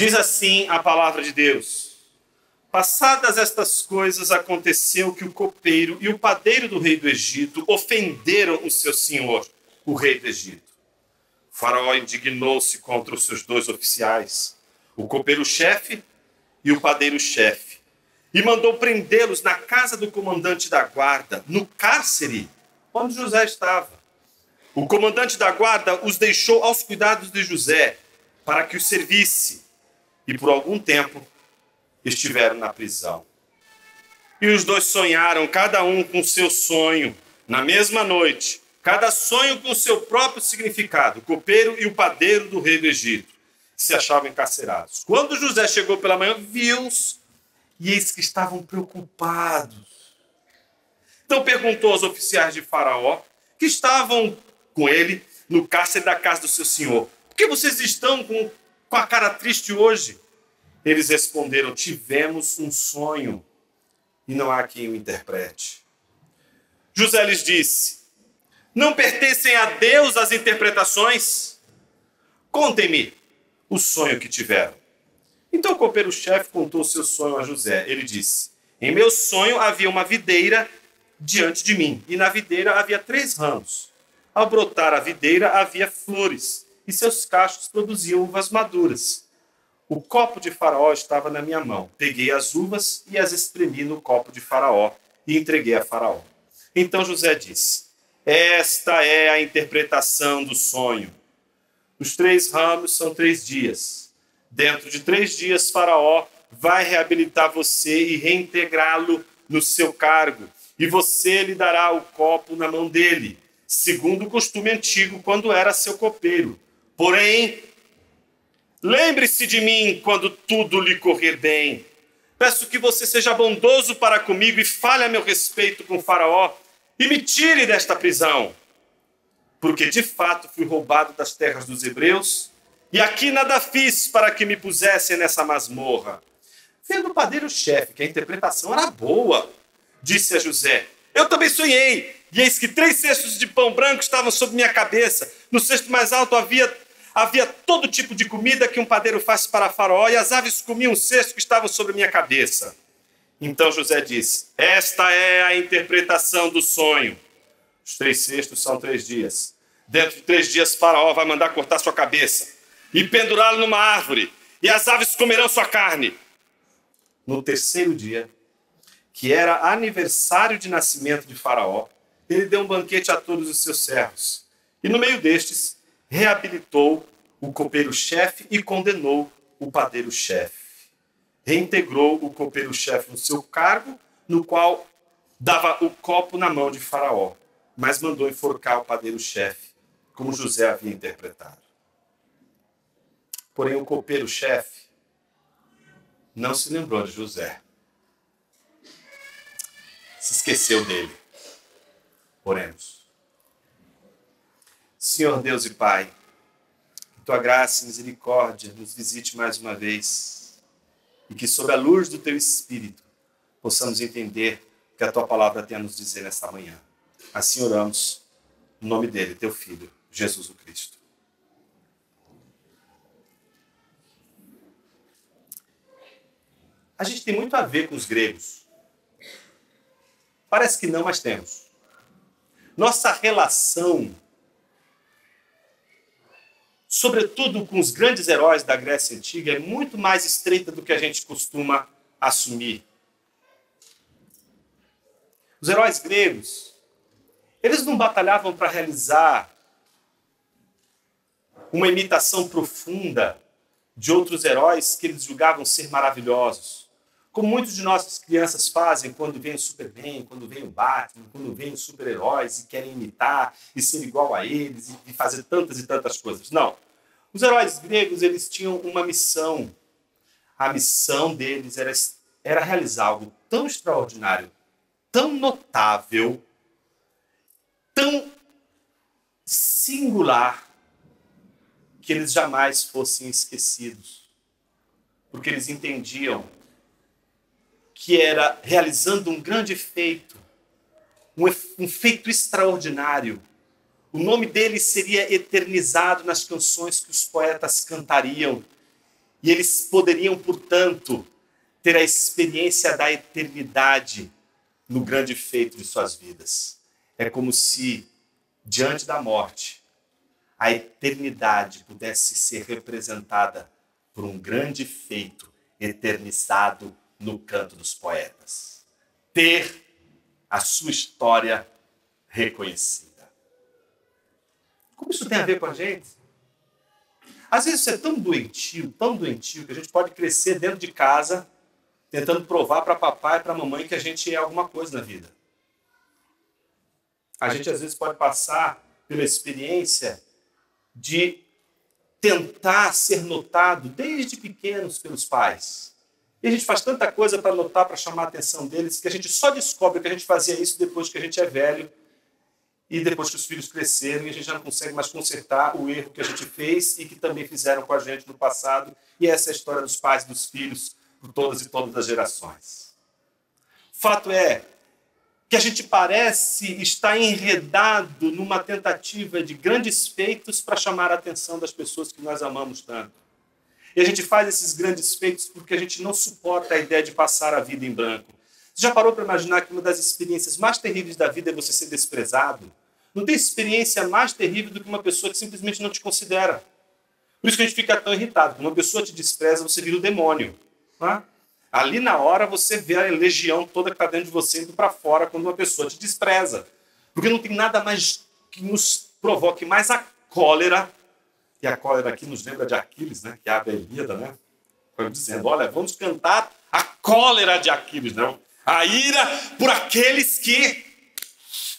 Diz assim a palavra de Deus: passadas estas coisas, aconteceu que o copeiro e o padeiro do rei do Egito ofenderam o seu senhor, o rei do Egito. O faraó indignou-se contra os seus dois oficiais, o copeiro-chefe e o padeiro-chefe, e mandou prendê-los na casa do comandante da guarda, no cárcere onde José estava. O comandante da guarda os deixou aos cuidados de José, para que o servisse, e por algum tempo estiveram na prisão. E os dois sonharam, cada um com seu sonho, na mesma noite, cada sonho com seu próprio significado, o copeiro e o padeiro do rei do Egito se achavam encarcerados. Quando José chegou pela manhã, viu-os, e eis que estavam preocupados. Então perguntou aos oficiais de Faraó, que estavam com ele no cárcere da casa do seu senhor: por que vocês estão com a cara triste hoje? Eles responderam: tivemos um sonho e não há quem o interprete. José lhes disse: não pertencem a Deus as interpretações? Contem-me o sonho que tiveram. Então o copeiro-chefe contou o seu sonho a José. Ele disse: em meu sonho havia uma videira diante de mim, e na videira havia 3 ramos. Ao brotar a videira havia flores, e seus cachos produziam uvas maduras. O copo de Faraó estava na minha mão. Peguei as uvas e as espremi no copo de Faraó e entreguei a Faraó. Então José disse: esta é a interpretação do sonho. Os 3 ramos são 3 dias. Dentro de 3 dias, Faraó vai reabilitar você e reintegrá-lo no seu cargo. E você lhe dará o copo na mão dele, segundo o costume antigo, quando era seu copeiro. Porém, lembre-se de mim quando tudo lhe correr bem. Peço que você seja bondoso para comigo e fale a meu respeito com Faraó e me tire desta prisão. Porque, de fato, fui roubado das terras dos hebreus e aqui nada fiz para que me pusessem nessa masmorra. Vendo o padeiro-chefe que a interpretação era boa, disse a José: eu também sonhei, e eis que 3 cestos de pão branco estavam sobre minha cabeça. No cesto mais alto havia todo tipo de comida que um padeiro faz para Faraó, e as aves comiam o cesto que estava sobre minha cabeça. Então José disse: esta é a interpretação do sonho. Os 3 cestos são 3 dias. Dentro de 3 dias, Faraó vai mandar cortar sua cabeça e pendurá-lo numa árvore, e as aves comerão sua carne. No 3º dia, que era aniversário de nascimento de Faraó, ele deu um banquete a todos os seus servos. E no meio destes, reabilitou o copeiro-chefe e condenou o padeiro-chefe. Reintegrou o copeiro-chefe no seu cargo, no qual dava o copo na mão de Faraó, mas mandou enforcar o padeiro-chefe, como José havia interpretado. Porém, o copeiro-chefe não se lembrou de José. Se esqueceu dele. Oremos. Senhor Deus e Pai, que tua graça e misericórdia nos visite mais uma vez e que, sob a luz do teu Espírito, possamos entender o que a tua palavra tem a nos dizer nesta manhã. Assim oramos, no nome dele, teu Filho, Jesus o Cristo. A gente tem muito a ver com os gregos. Parece que não, mas temos. Nossa relação, sobretudo com os grandes heróis da Grécia Antiga, é muito mais estreita do que a gente costuma assumir. Os heróis gregos, eles não batalhavam para realizar uma imitação profunda de outros heróis que eles julgavam ser maravilhosos. Como muitos de nossas crianças fazem quando vem o Superman, quando vem o Batman, quando vem os super-heróis e querem imitar e ser igual a eles e fazer tantas e tantas coisas. Não. Os heróis gregos, eles tinham uma missão. A missão deles era realizar algo tão extraordinário, tão notável, tão singular, que eles jamais fossem esquecidos. Porque eles entendiam que era realizando um grande feito, um feito extraordinário. O nome dele seria eternizado nas canções que os poetas cantariam. E eles poderiam, portanto, ter a experiência da eternidade no grande feito de suas vidas. É como se, diante da morte, a eternidade pudesse ser representada por um grande feito eternizado no canto dos poetas. Ter a sua história reconhecida. Como isso tem a ver com a gente? Às vezes isso é tão doentio, que a gente pode crescer dentro de casa tentando provar para papai e para mamãe que a gente é alguma coisa na vida. A gente às vezes pode passar pela experiência de tentar ser notado desde pequenos pelos pais. E a gente faz tanta coisa para notar, para chamar a atenção deles, que a gente só descobre que a gente fazia isso depois que a gente é velho e depois que os filhos cresceram e a gente já não consegue mais consertar o erro que a gente fez e que também fizeram com a gente no passado. E essa é a história dos pais e dos filhos por todas e todas as gerações. Fato é que a gente parece estar enredado numa tentativa de grandes feitos para chamar a atenção das pessoas que nós amamos tanto. E a gente faz esses grandes feitos porque a gente não suporta a ideia de passar a vida em branco. Você já parou para imaginar que uma das experiências mais terríveis da vida é você ser desprezado? Não tem experiência mais terrível do que uma pessoa que simplesmente não te considera. Por isso que a gente fica tão irritado. Quando uma pessoa te despreza, você vira o demônio. Não? Ali na hora você vê a legião toda que está dentro de você indo para fora quando uma pessoa te despreza. Porque não tem nada mais que nos provoque mais a cólera. E a cólera aqui nos lembra de Aquiles, né? Que abre a Ilíada, né? Dizendo, olha, vamos cantar a cólera de Aquiles, né? A ira por aqueles que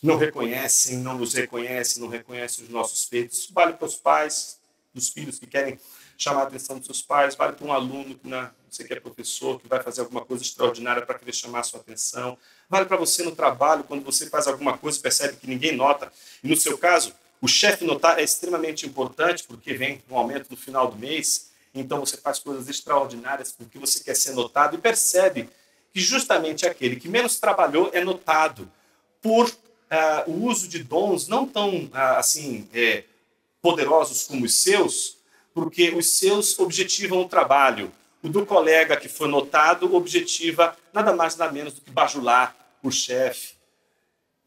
não reconhecem, não nos reconhecem, não reconhecem os nossos feitos. Isso vale para os pais dos filhos que querem chamar a atenção dos seus pais, vale para um aluno que você que é professor, que vai fazer alguma coisa extraordinária para querer chamar a sua atenção, vale para você no trabalho, quando você faz alguma coisa e percebe que ninguém nota. E no seu caso, o chefe notar é extremamente importante, porque vem um aumento no final do mês, então você faz coisas extraordinárias porque você quer ser notado e percebe que justamente aquele que menos trabalhou é notado por o uso de dons não tão poderosos como os seus, porque os seus objetivam o trabalho. O do colega que foi notado objetiva nada mais nada menos do que bajular o chefe.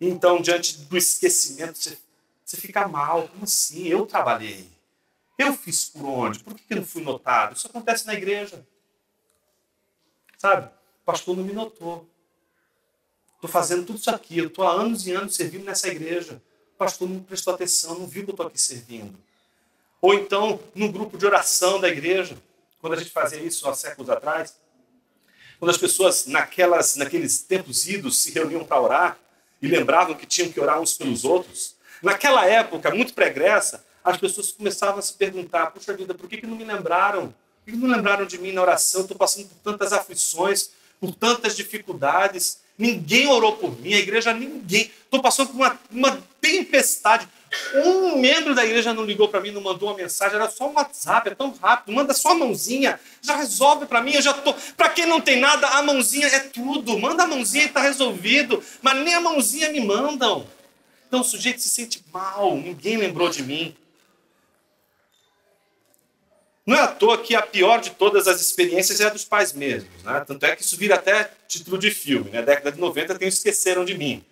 Então, diante do esquecimento, você fica mal. Como assim? Eu trabalhei. Eu fiz por onde? Por que eu não fui notado? Isso acontece na igreja. Sabe? O pastor não me notou. Estou fazendo tudo isso aqui. Eu estou há anos e anos servindo nessa igreja. O pastor não prestou atenção, não viu que eu estou aqui servindo. Ou então, num grupo de oração da igreja, quando a gente fazia isso há séculos atrás, quando as pessoas naqueles tempos idos se reuniam para orar e lembravam que tinham que orar uns pelos outros, naquela época, muito pregressa, as pessoas começavam a se perguntar, puxa vida, por que não me lembraram? Por que não lembraram de mim na oração? Estou passando por tantas aflições, por tantas dificuldades, ninguém orou por mim, a igreja ninguém. Estou passando por uma tempestade. Um membro da igreja não ligou para mim, não mandou uma mensagem, era só um WhatsApp, é tão rápido, manda só a mãozinha, já resolve para mim, eu já estou... Para quem não tem nada, a mãozinha é tudo, manda a mãozinha e está resolvido, mas nem a mãozinha me mandam. Então o sujeito se sente mal, ninguém lembrou de mim. Não é à toa que a pior de todas as experiências é a dos pais mesmos, né? Tanto é que isso vira até título de filme, né? Década de 90 tem o Esqueceram de Mim,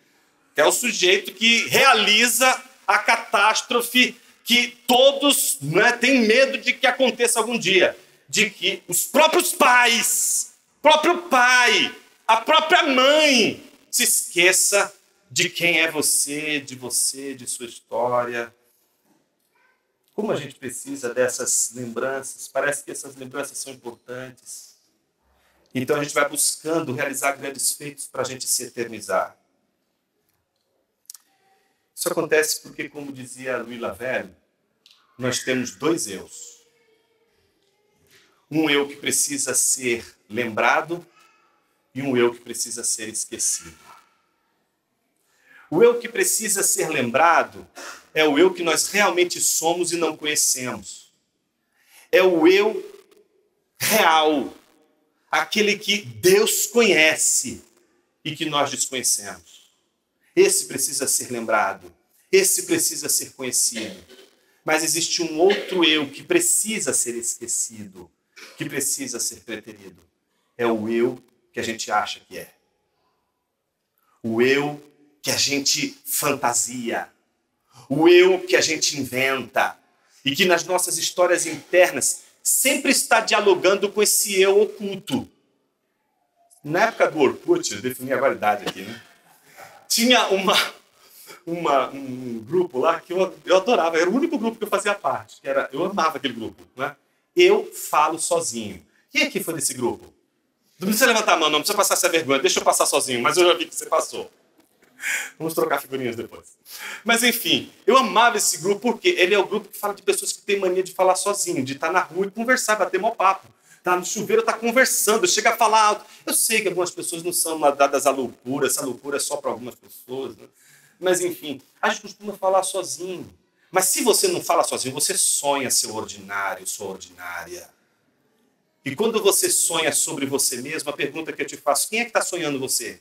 que é o sujeito que realiza a catástrofe que todos, né, têm medo de que aconteça algum dia, de que os próprios pais, próprio pai, a própria mãe se esqueça de quem é você, de sua história. Como a gente precisa dessas lembranças, parece que essas lembranças são importantes. Então a gente vai buscando realizar grandes feitos para a gente se eternizar. Isso acontece porque, como dizia Louis Lavelle, nós temos dois eus. Um eu que precisa ser lembrado e um eu que precisa ser esquecido. O eu que precisa ser lembrado é o eu que nós realmente somos e não conhecemos. É o eu real, aquele que Deus conhece e que nós desconhecemos. Esse precisa ser lembrado, esse precisa ser conhecido. Mas existe um outro eu que precisa ser esquecido, que precisa ser preterido. É o eu que a gente acha que é. O eu que a gente fantasia. O eu que a gente inventa. E que nas nossas histórias internas sempre está dialogando com esse eu oculto. Na época do Orkut, eu defini a validade aqui, né? Tinha um grupo lá que eu adorava. Era o único grupo que eu fazia parte. Eu amava aquele grupo, né? Eu falo sozinho. Quem aqui foi desse grupo? Não precisa levantar a mão, não precisa passar essa vergonha. Deixa eu passar sozinho, mas eu já vi que você passou. Vamos trocar figurinhas depois. Mas enfim, eu amava esse grupo porque ele é o grupo que fala de pessoas que têm mania de falar sozinho, de estar na rua e conversar, bater mau papo. Tá no chuveiro, tá conversando, chega a falar alto. Eu sei que algumas pessoas não são dadas à loucura, essa loucura é só para algumas pessoas, né? Mas enfim, a gente costuma falar sozinho. Mas se você não fala sozinho, você sonha seu ordinário, sua ordinária. E quando você sonha sobre você mesmo, a pergunta que eu te faço, quem é que está sonhando você?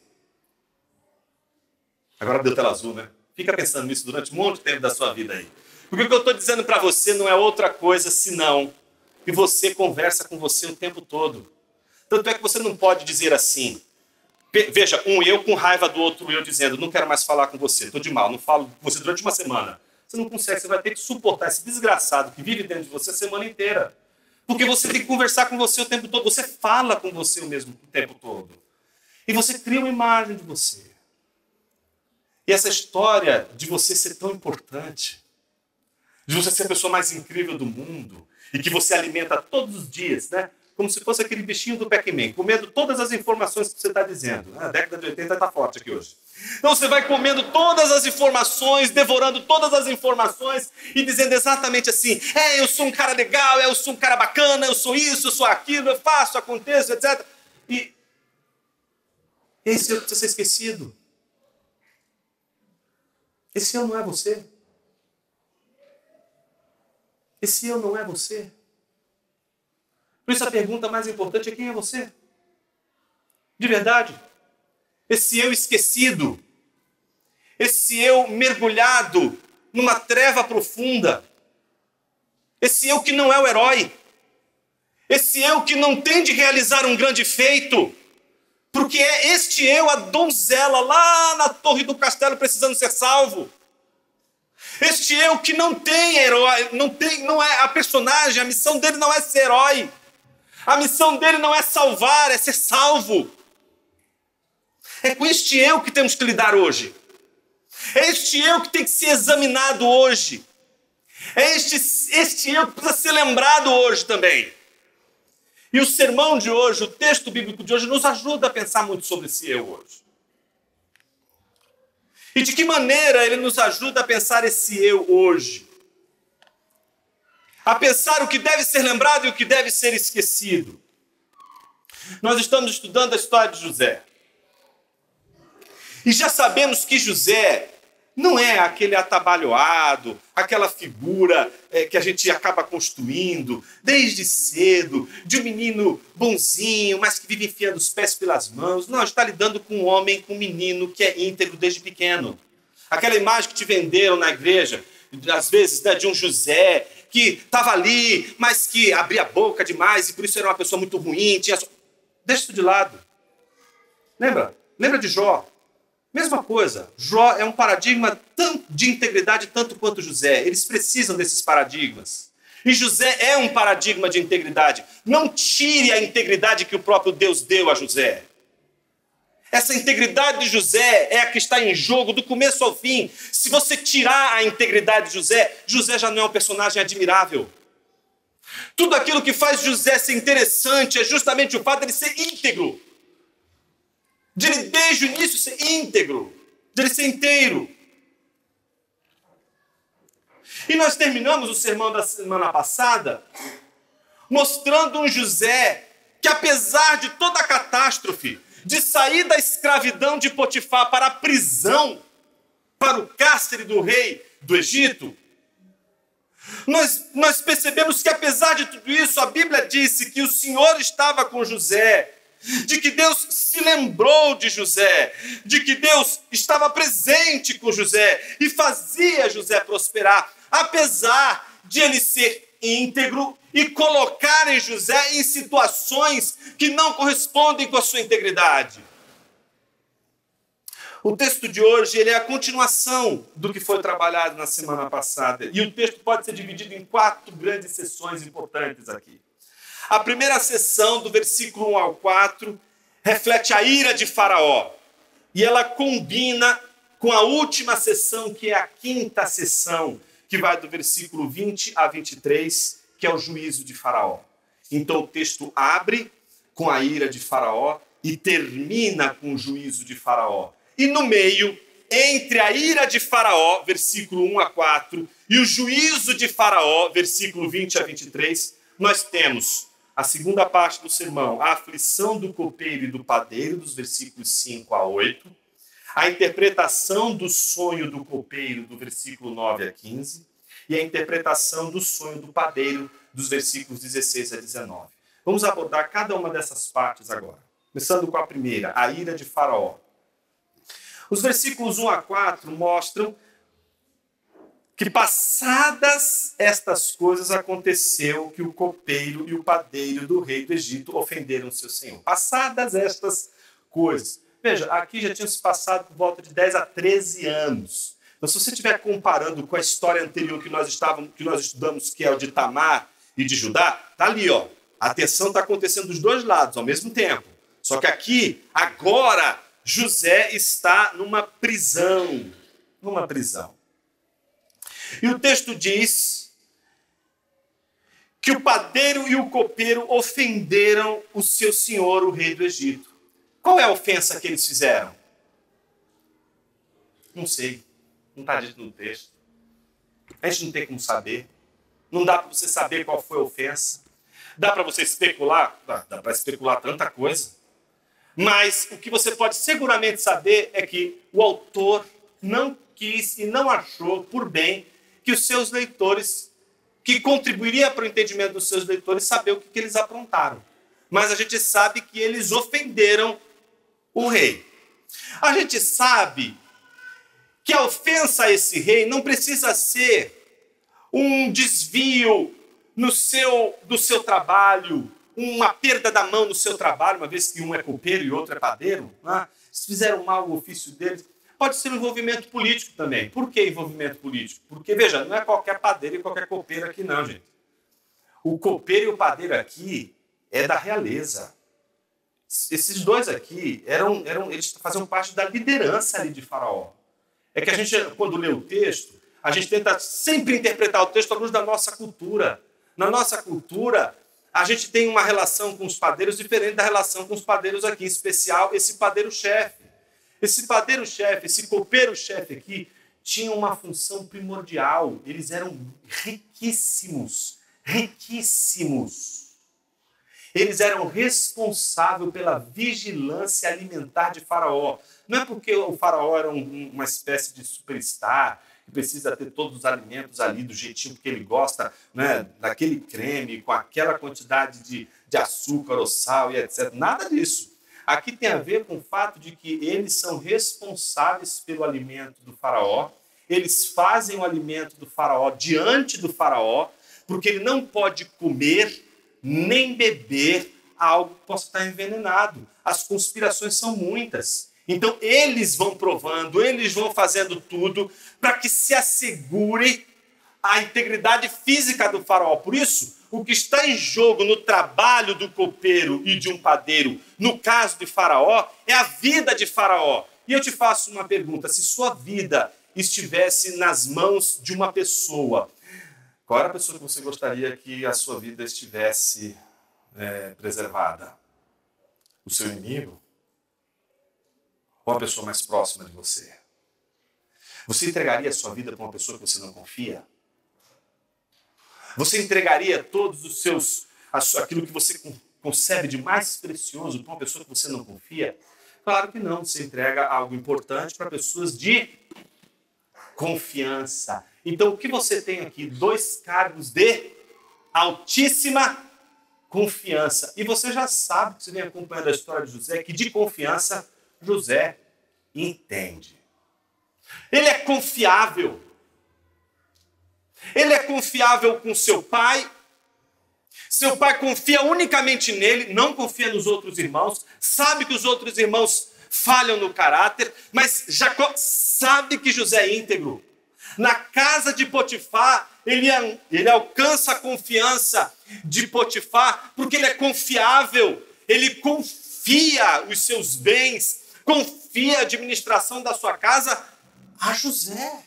Agora deu tela azul, né? Fica pensando nisso durante um monte de tempo da sua vida aí. Porque o que eu estou dizendo para você não é outra coisa senão que você conversa com você o tempo todo. Tanto é que você não pode dizer assim, veja, um eu com raiva do outro eu dizendo, não quero mais falar com você, estou de mal, não falo com você durante uma semana. Você não consegue, você vai ter que suportar esse desgraçado que vive dentro de você a semana inteira. Porque você tem que conversar com você o tempo todo, você fala com você o tempo todo. E você cria uma imagem de você. E essa história de você ser tão importante, de você ser a pessoa mais incrível do mundo, e que você alimenta todos os dias, né? Como se fosse aquele bichinho do Pac-Man, comendo todas as informações que você está dizendo. A década de 80 está forte aqui hoje. Então você vai comendo todas as informações, devorando todas as informações e dizendo exatamente assim, eu sou um cara legal, eu sou um cara bacana, eu sou isso, eu sou aquilo, eu faço, aconteço, etc. E esse eu precisa ser esquecido. Esse eu não é você. Esse eu não é você. Por isso a pergunta mais importante é quem é você? De verdade. Esse eu esquecido. Esse eu mergulhado numa treva profunda. Esse eu que não é o herói. Esse eu que não tem de realizar um grande feito. Porque é este eu, a donzela lá na torre do castelo precisando ser salvo. Este eu que não tem herói, não é a personagem, a missão dele não é ser herói. A missão dele não é salvar, é ser salvo. É com este eu que temos que lidar hoje. É este eu que tem que ser examinado hoje. É este eu que precisa ser lembrado hoje também. E o sermão de hoje, o texto bíblico de hoje, nos ajuda a pensar muito sobre esse eu hoje. E de que maneira ele nos ajuda a pensar esse eu hoje? A pensar o que deve ser lembrado e o que deve ser esquecido. Nós estamos estudando a história de José. E já sabemos que José não é aquele atabalhoado, aquela figura que a gente acaba construindo desde cedo, de um menino bonzinho, mas que vive enfiando os pés pelas mãos. Não, está lidando com um homem, com um menino que é íntegro desde pequeno. Aquela imagem que te venderam na igreja, às vezes, né, de um José que estava ali, mas que abria a boca demais e por isso era uma pessoa muito ruim. Deixa isso de lado. Lembra de Jó? Mesma coisa, Jó é um paradigma de integridade tanto quanto José. Eles precisam desses paradigmas. E José é um paradigma de integridade. Não tire a integridade que o próprio Deus deu a José. Essa integridade de José é a que está em jogo do começo ao fim. Se você tirar a integridade de José, José já não é um personagem admirável. Tudo aquilo que faz José ser interessante é justamente o fato de ele ser íntegro. De ele, desde o início, ser íntegro, de ele ser inteiro. E nós terminamos o sermão da semana passada mostrando um José que, apesar de toda a catástrofe, de sair da escravidão de Potifar para a prisão, para o cárcere do rei do Egito, nós percebemos que, apesar de tudo isso, a Bíblia disse que o Senhor estava com José, de que Deus se lembrou de José, de que Deus estava presente com José e fazia José prosperar, apesar de ele ser íntegro e colocarem José em situações que não correspondem com a sua integridade. O texto de hoje ele é a continuação do que foi trabalhado na semana passada. E o texto pode ser dividido em 4 grandes sessões importantes aqui. A primeira sessão, do versículo 1 ao 4, reflete a ira de Faraó. E ela combina com a última sessão, que é a 5ª sessão, que vai do versículo 20 a 23, que é o juízo de Faraó. Então o texto abre com a ira de Faraó e termina com o juízo de Faraó. E no meio, entre a ira de Faraó, versículo 1 a 4, e o juízo de Faraó, versículo 20 a 23, nós temos a segunda parte do sermão, a aflição do copeiro e do padeiro, dos versículos 5 a 8, a interpretação do sonho do copeiro, do versículo 9 a 15, e a interpretação do sonho do padeiro, dos versículos 16 a 19. Vamos abordar cada uma dessas partes agora. Começando com a primeira, a ira de Faraó. Os versículos 1 a 4 mostram que, passadas estas coisas, aconteceu que o copeiro e o padeiro do rei do Egito ofenderam seu senhor. Passadas estas coisas. Veja, aqui já tinham se passado por volta de 10 a 13 anos. Então, se você estiver comparando com a história anterior que nós estudamos, que é o de Tamar e de Judá, tá ali, ó. A tensão está acontecendo dos dois lados ao mesmo tempo. Só que aqui, agora, José está numa prisão. Numa prisão. E o texto diz que o padeiro e o copeiro ofenderam o seu senhor, o rei do Egito. Qual é a ofensa que eles fizeram? Não sei. Não está dito no texto. A gente não tem como saber. Não dá para você saber qual foi a ofensa. Dá para você especular? Dá para especular tanta coisa. Mas o que você pode seguramente saber é que o autor não quis e não achou por bem que os seus leitores, que contribuiria para o entendimento dos seus leitores, saber o que eles aprontaram. Mas a gente sabe que eles ofenderam o rei. A gente sabe que a ofensa a esse rei não precisa ser um desvio do seu trabalho, uma perda da mão no seu trabalho, uma vez que um é copeiro e outro é padeiro, né? Se fizeram mal o ofício deles, pode ser um envolvimento político também. Por que envolvimento político? Porque, veja, não é qualquer padeiro e qualquer copeiro aqui não, gente. O copeiro e o padeiro aqui é da realeza. Esses dois aqui, eles faziam parte da liderança ali de Faraó. É que a gente, quando lê o texto, a gente tenta sempre interpretar o texto à luz da nossa cultura. Na nossa cultura, a gente tem uma relação com os padeiros diferente da relação com os padeiros aqui, em especial esse padeiro-chefe. Esse padeiro-chefe, esse copeiro-chefe aqui, tinha uma função primordial. Eles eram riquíssimos, riquíssimos. Eles eram responsáveis pela vigilância alimentar de Faraó. Não é porque o Faraó era uma espécie de superstar, que precisa ter todos os alimentos ali do jeitinho que ele gosta, né, daquele creme, com aquela quantidade de açúcar ou sal e etc. Nada disso. Aqui tem a ver com o fato de que eles são responsáveis pelo alimento do Faraó, eles fazem o alimento do Faraó diante do Faraó, porque ele não pode comer nem beber algo que possa estar envenenado. As conspirações são muitas. Então, eles vão provando, eles vão fazendo tudo para que se assegure a integridade física do Faraó. Por isso, o que está em jogo no trabalho do copeiro e de um padeiro, no caso de Faraó, é a vida de Faraó. E eu te faço uma pergunta: se sua vida estivesse nas mãos de uma pessoa, qual era a pessoa que você gostaria que a sua vida estivesse preservada? O seu inimigo? Ou a pessoa mais próxima de você? Você entregaria a sua vida para uma pessoa que você não confia? Você entregaria todos os seus, aquilo que você concebe de mais precioso para uma pessoa que você não confia? Claro que não. Você entrega algo importante para pessoas de confiança. Então, o que você tem aqui? 2 cargos de altíssima confiança. E você já sabe, que você vem acompanhando a história de José, que de confiança José entende. Ele é confiável. Ele é confiável com seu pai, Seu pai confia unicamente nele, não confia nos outros irmãos, sabe que os outros irmãos falham no caráter, mas Jacó sabe que José é íntegro. Na casa de Potifar, ele alcança a confiança de Potifar, porque ele é confiável, ele confia os seus bens, confia a administração da sua casa a José.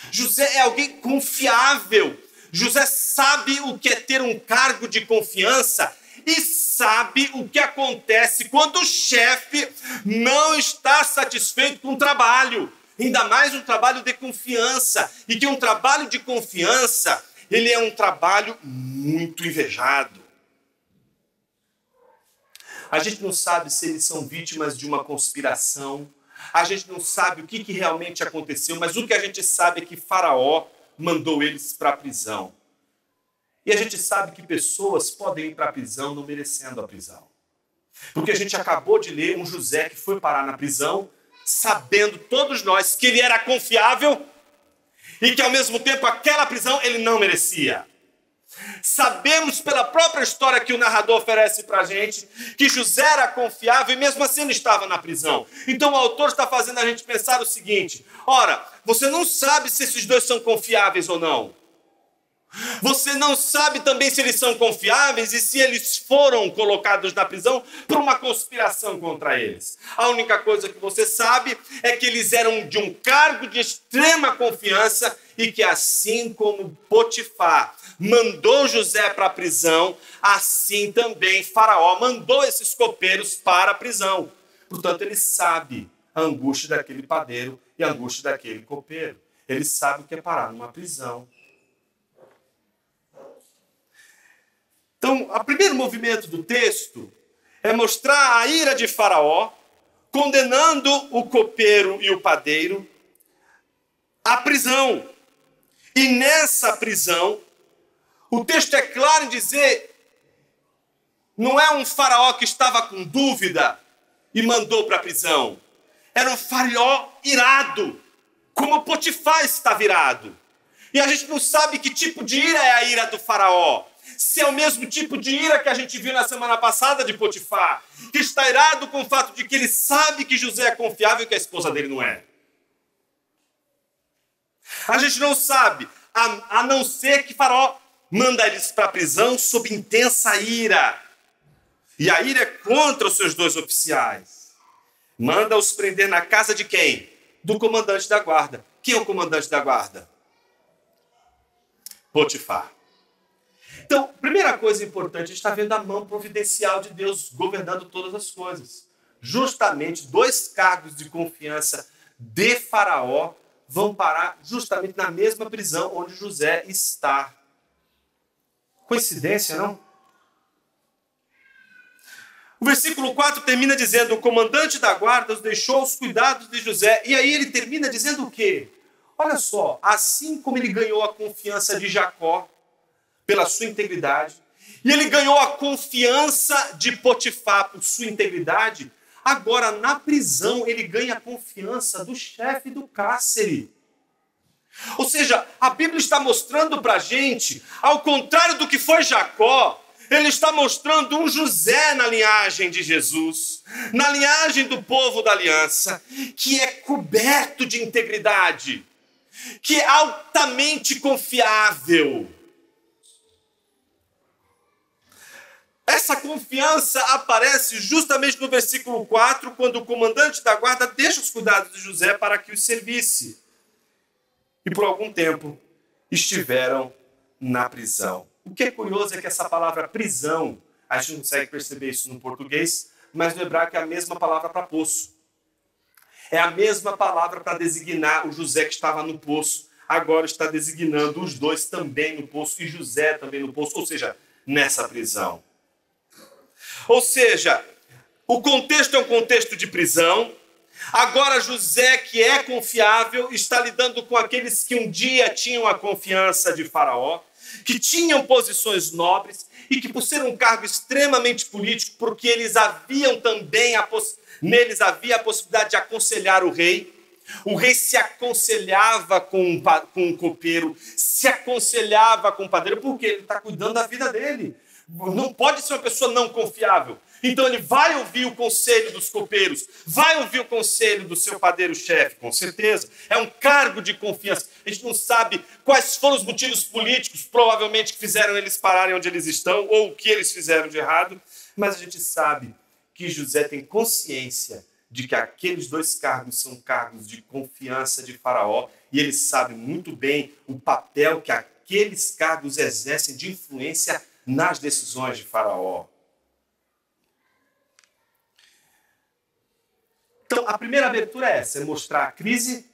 José é alguém confiável. José sabe o que é ter um cargo de confiança e sabe o que acontece quando o chefe não está satisfeito com o trabalho. Ainda mais um trabalho de confiança. E que um trabalho de confiança, ele é um trabalho muito invejado. A gente não sabe se eles são vítimas de uma conspiração. A gente não sabe o que realmente aconteceu, mas o que a gente sabe é que Faraó mandou eles para a prisão. E a gente sabe que pessoas podem ir para a prisão não merecendo a prisão. Porque a gente acabou de ler um José que foi parar na prisão, sabendo todos nós que ele era confiável e que ao mesmo tempo aquela prisão ele não merecia. Sabemos pela própria história que o narrador oferece para a gente que José era confiável e mesmo assim ele estava na prisão. Então o autor está fazendo a gente pensar o seguinte: ora, você não sabe se esses dois são confiáveis ou não. Você não sabe também se eles são confiáveis e se eles foram colocados na prisão por uma conspiração contra eles. A única coisa que você sabe é que eles eram de um cargo de extrema confiança e que assim como Potifar mandou José para a prisão, assim também Faraó mandou esses copeiros para a prisão. Portanto, ele sabe a angústia daquele padeiro e a angústia daquele copeiro. Ele sabe o que é parar numa prisão. Então, o primeiro movimento do texto é mostrar a ira de Faraó, condenando o copeiro e o padeiro à prisão. E nessa prisão, o texto é claro em dizer, não é um Faraó que estava com dúvida e mandou para a prisão. Era um Faraó irado, como Potifar estava irado. E a gente não sabe que tipo de ira é a ira do Faraó. Se é o mesmo tipo de ira que a gente viu na semana passada de Potifar, que está irado com o fato de que ele sabe que José é confiável e que a esposa dele não é. A gente não sabe, a não ser que Faraó manda eles para a prisão sob intensa ira. E a ira é contra os seus dois oficiais. Manda-os prender na casa de quem? Do comandante da guarda. Quem é o comandante da guarda? Potifar. Então, primeira coisa importante, a gente está vendo a mão providencial de Deus governando todas as coisas. Justamente, dois cargos de confiança de Faraó vão parar justamente na mesma prisão onde José está. Coincidência, não? O versículo 4 termina dizendo: o comandante da guarda os deixou aos cuidados de José. E aí ele termina dizendo o quê? Olha só, assim como ele ganhou a confiança de Jacó, pela sua integridade, e ele ganhou a confiança de Potifar por sua integridade, agora na prisão ele ganha a confiança do chefe do cárcere. Ou seja, a Bíblia está mostrando para a gente, ao contrário do que foi Jacó, ele está mostrando um José na linhagem de Jesus, na linhagem do povo da aliança, que é coberto de integridade, que é altamente confiável. Essa confiança aparece justamente no versículo 4, quando o comandante da guarda deixa os cuidados de José para que os servisse. E por algum tempo estiveram na prisão. O que é curioso é que essa palavra prisão, a gente não consegue perceber isso no português, mas no hebraico é a mesma palavra para poço. É a mesma palavra para designar o José que estava no poço. Agora está designando os dois também no poço e José também no poço, ou seja, nessa prisão. Ou seja, o contexto é um contexto de prisão. Agora José, que é confiável, está lidando com aqueles que um dia tinham a confiança de Faraó, que tinham posições nobres e que por ser um cargo extremamente político, porque eles haviam também, neles havia a possibilidade de aconselhar o rei se aconselhava com um copeiro, se aconselhava com um padeiro, porque ele está cuidando da vida dele. Não pode ser uma pessoa não confiável. Então ele vai ouvir o conselho dos copeiros, vai ouvir o conselho do seu padeiro-chefe, com certeza. É um cargo de confiança. A gente não sabe quais foram os motivos políticos, provavelmente, que fizeram eles pararem onde eles estão, ou o que eles fizeram de errado, mas a gente sabe que José tem consciência de que aqueles dois cargos são cargos de confiança de Faraó, e ele sabe muito bem o papel que aqueles cargos exercem de influência nas decisões de Faraó. Então, a primeira abertura é essa, é mostrar a crise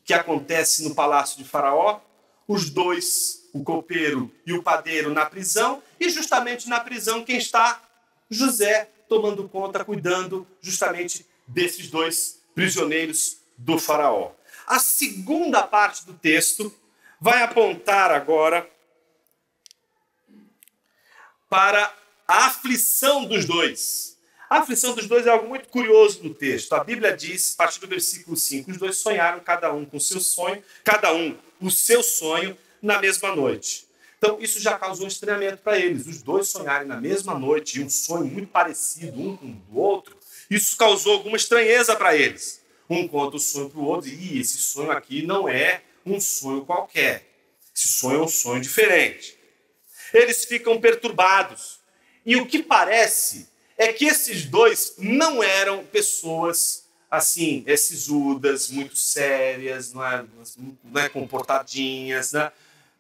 que acontece no palácio de Faraó, os dois, o copeiro e o padeiro, na prisão, e justamente na prisão quem está? José, tomando conta, cuidando justamente desses dois prisioneiros do Faraó. A segunda parte do texto vai apontar agora para a aflição dos dois. A aflição dos dois é algo muito curioso no texto. A Bíblia diz, a partir do versículo 5, os dois sonharam, cada um com o seu sonho, cada um o seu sonho, na mesma noite. Então, isso já causou um estranhamento para eles. Os dois sonharem na mesma noite, e um sonho muito parecido um com o outro, isso causou alguma estranheza para eles. Um conta o sonho para o outro, e esse sonho aqui não é um sonho qualquer. Esse sonho é um sonho diferente. Eles ficam perturbados. E o que parece é que esses dois não eram pessoas assim, sisudas, muito sérias, não é comportadinhas, né?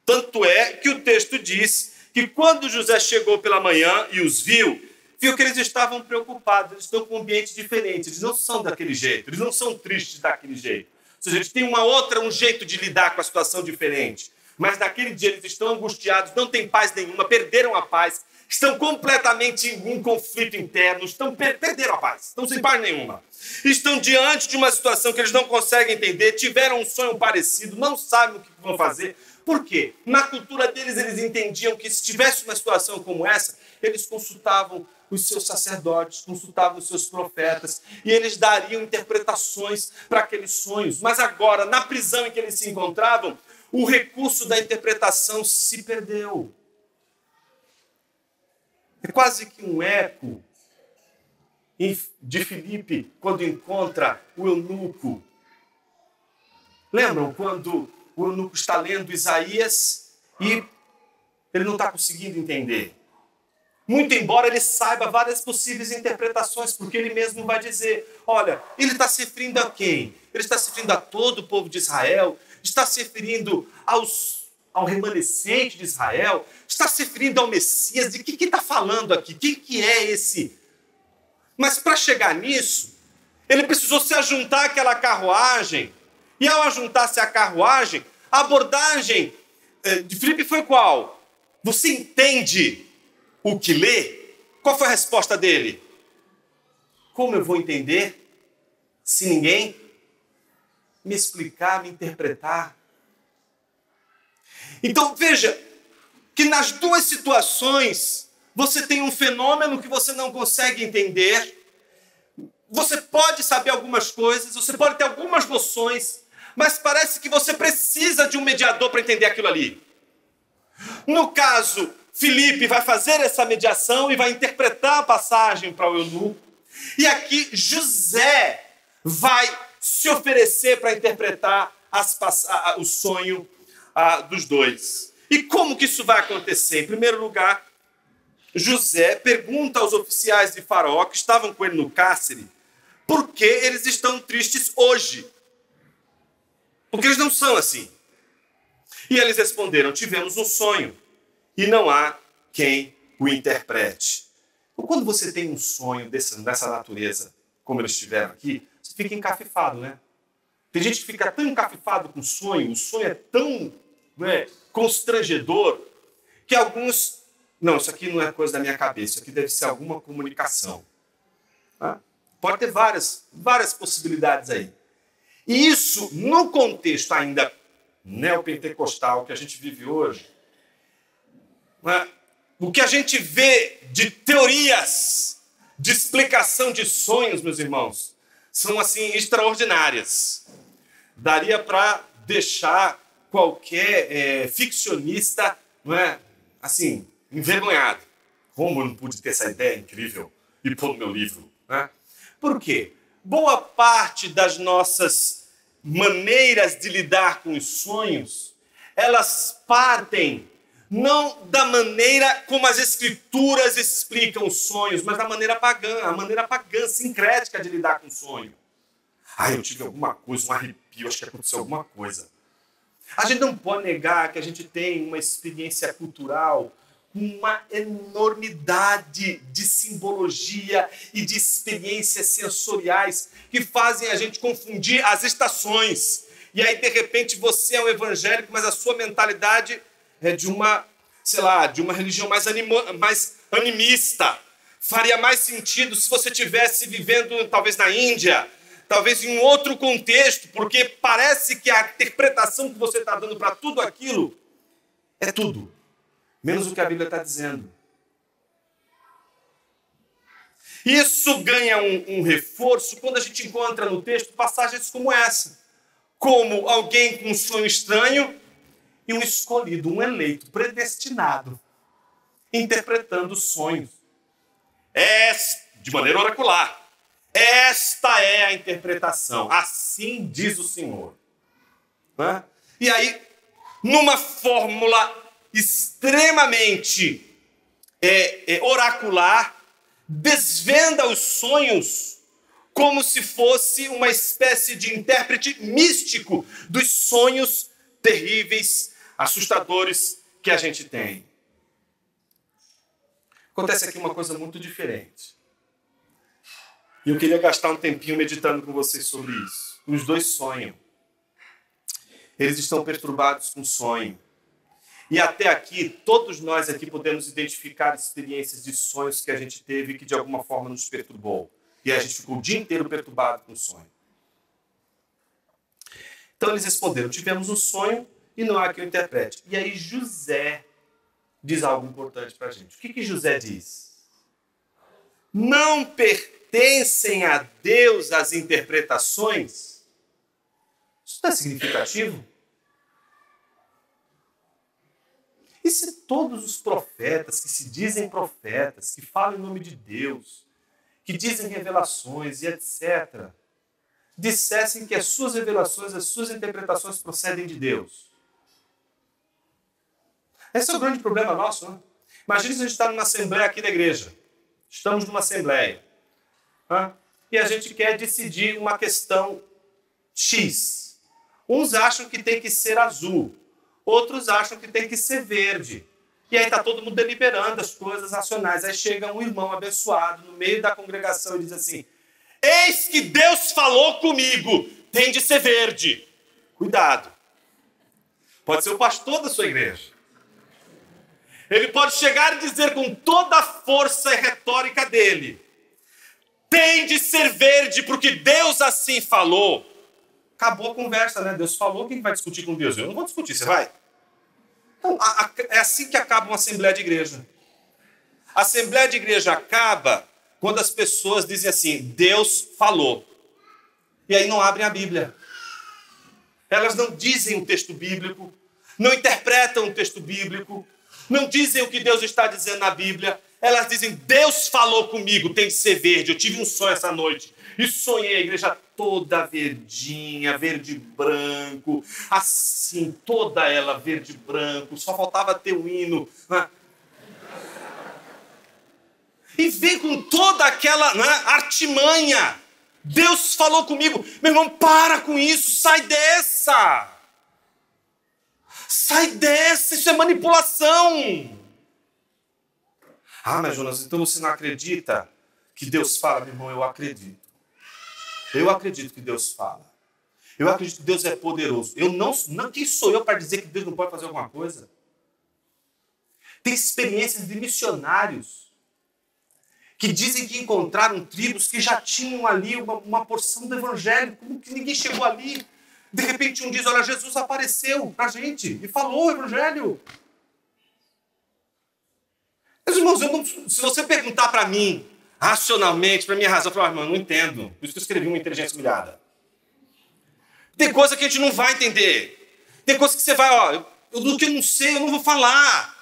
Tanto é que o texto diz que quando José chegou pela manhã e os viu que eles estavam preocupados, eles estão com um ambiente diferente, eles não são daquele jeito, eles não são tristes daquele jeito. Ou seja, eles têm um jeito de lidar com a situação diferente. Mas naquele dia eles estão angustiados, não têm paz nenhuma, perderam a paz, estão completamente em conflito interno, perderam a paz, estão sem paz nenhuma. Estão diante de uma situação que eles não conseguem entender, tiveram um sonho parecido, não sabem o que vão fazer. Por quê? Na cultura deles, eles entendiam que se tivesse uma situação como essa, eles consultavam os seus sacerdotes, consultavam os seus profetas, e eles dariam interpretações para aqueles sonhos. Mas agora, na prisão em que eles se encontravam, o recurso da interpretação se perdeu. É quase que um eco de Filipe quando encontra o eunuco. Lembram quando o eunuco está lendo Isaías e ele não está conseguindo entender? Muito embora ele saiba várias possíveis interpretações, porque ele mesmo vai dizer, olha, ele está se referindo a quem? Ele está se referindo a todo o povo de Israel? Está se referindo ao remanescente de Israel? Está se referindo ao Messias? De que está falando aqui? Quem que é esse? Mas para chegar nisso, ele precisou se ajuntar àquela carruagem. E ao ajuntar-se à carruagem, a abordagem de Filipe foi qual? Você entende o que lê? Qual foi a resposta dele? Como eu vou entender se ninguém me explicar, me interpretar? Então veja que nas duas situações você tem um fenômeno que você não consegue entender. Você pode saber algumas coisas, você pode ter algumas noções, mas parece que você precisa de um mediador para entender aquilo ali. No caso, Filipe vai fazer essa mediação e vai interpretar a passagem para o eunuco. E aqui José vai se oferecer para interpretar o sonho dos dois. E como que isso vai acontecer? Em primeiro lugar, José pergunta aos oficiais de Faraó que estavam com ele no cárcere por que eles estão tristes hoje. Porque eles não são assim. E eles responderam, tivemos um sonho e não há quem o interprete. Então, quando você tem um sonho dessa natureza, como eles tiveram aqui, você fica encafifado, né? Tem gente que fica tão encafifado com o sonho é tão constrangedor, que alguns... Não, isso aqui não é coisa da minha cabeça, isso aqui deve ser alguma comunicação. Tá? Pode ter várias possibilidades aí. E isso, no contexto ainda neopentecostal que a gente vive hoje, o que a gente vê de teorias de explicação de sonhos, meus irmãos, são assim extraordinárias. Daria para deixar qualquer ficcionista, assim, envergonhado. Como eu não pude ter essa ideia incrível e pôr no meu livro? Né? Por quê? Boa parte das nossas maneiras de lidar com os sonhos, elas partem não da maneira como as escrituras explicam os sonhos, mas da maneira pagã, a maneira pagã, sincrética de lidar com o sonho. Eu tive alguma coisa, um arrepio, acho que aconteceu alguma coisa. A gente não pode negar que a gente tem uma experiência cultural, uma enormidade de simbologia e de experiências sensoriais que fazem a gente confundir as estações. E aí, de repente, você é um evangélico, mas a sua mentalidade é de uma, de uma religião mais animista. Faria mais sentido se você estivesse vivendo, talvez, na Índia, talvez em um outro contexto, porque parece que a interpretação que você está dando para tudo aquilo é tudo, menos o que a Bíblia está dizendo. Isso ganha um reforço quando a gente encontra no texto passagens como essa, como alguém com um sonho estranho e um escolhido, um eleito, predestinado, interpretando sonhos. De maneira oracular. Esta é a interpretação. Assim diz o Senhor. Né? E aí, numa fórmula extremamente oracular, desvenda os sonhos como se fosse uma espécie de intérprete místico dos sonhos terríveis, assustadores que a gente tem. Acontece aqui uma coisa muito diferente. E eu queria gastar um tempinho meditando com vocês sobre isso. Os dois sonham. Eles estão perturbados com sonho. E até aqui, todos nós aqui podemos identificar experiências de sonhos que a gente teve que de alguma forma nos perturbou. E a gente ficou o dia inteiro perturbado com o sonho. Então eles responderam, tivemos um sonho e não há quem o interprete. E aí José diz algo importante para a gente. O que José diz? Não pertencem a Deus as interpretações? Isso não é significativo? E se todos os profetas que se dizem profetas, que falam em nome de Deus, que dizem revelações e etc., dissessem que as suas revelações, as suas interpretações procedem de Deus? Esse é o grande problema nosso, né? Imagina se a gente está numa assembleia aqui da igreja. Estamos numa assembleia. Né? E a gente quer decidir uma questão X. Uns acham que tem que ser azul. Outros acham que tem que ser verde. E aí está todo mundo deliberando as coisas racionais. Aí chega um irmão abençoado no meio da congregação e diz assim, eis que Deus falou comigo, tem de ser verde. Cuidado. Pode ser o pastor da sua igreja. Ele pode chegar e dizer com toda a força retórica dele, tem de ser verde porque Deus assim falou. Acabou a conversa, né? Deus falou, quem vai discutir com Deus? Eu não vou discutir, você vai? Então, é assim que acaba uma assembleia de igreja. A assembleia de igreja acaba quando as pessoas dizem assim, Deus falou. E aí não abrem a Bíblia. Elas não dizem o texto bíblico, não interpretam o texto bíblico, não dizem o que Deus está dizendo na Bíblia. Elas dizem, Deus falou comigo, tem que ser verde. Eu tive um sonho essa noite. E sonhei a igreja toda verdinha, verde e branco. Assim, toda ela verde e branco. Só faltava ter o hino. E vem com toda aquela artimanha. Deus falou comigo. Meu irmão, para com isso, sai dessa. Sai dessa, isso é manipulação. Mas Jonas, então você não acredita que Deus fala? Meu irmão, eu acredito. Eu acredito que Deus fala. Eu acredito que Deus é poderoso. Quem sou eu para dizer que Deus não pode fazer alguma coisa? Tem experiências de missionários que dizem que encontraram tribos que já tinham ali uma porção do evangelho, como que ninguém chegou ali. De repente um diz, olha, Jesus apareceu para a gente e falou o evangelho. Meus irmãos, se você perguntar para mim, racionalmente, para minha razão, eu falo, irmão, eu não entendo. Por isso que eu escrevi uma inteligência humilhada. Tem coisa que a gente não vai entender. Tem coisa que você vai, do que eu não sei, eu não vou falar.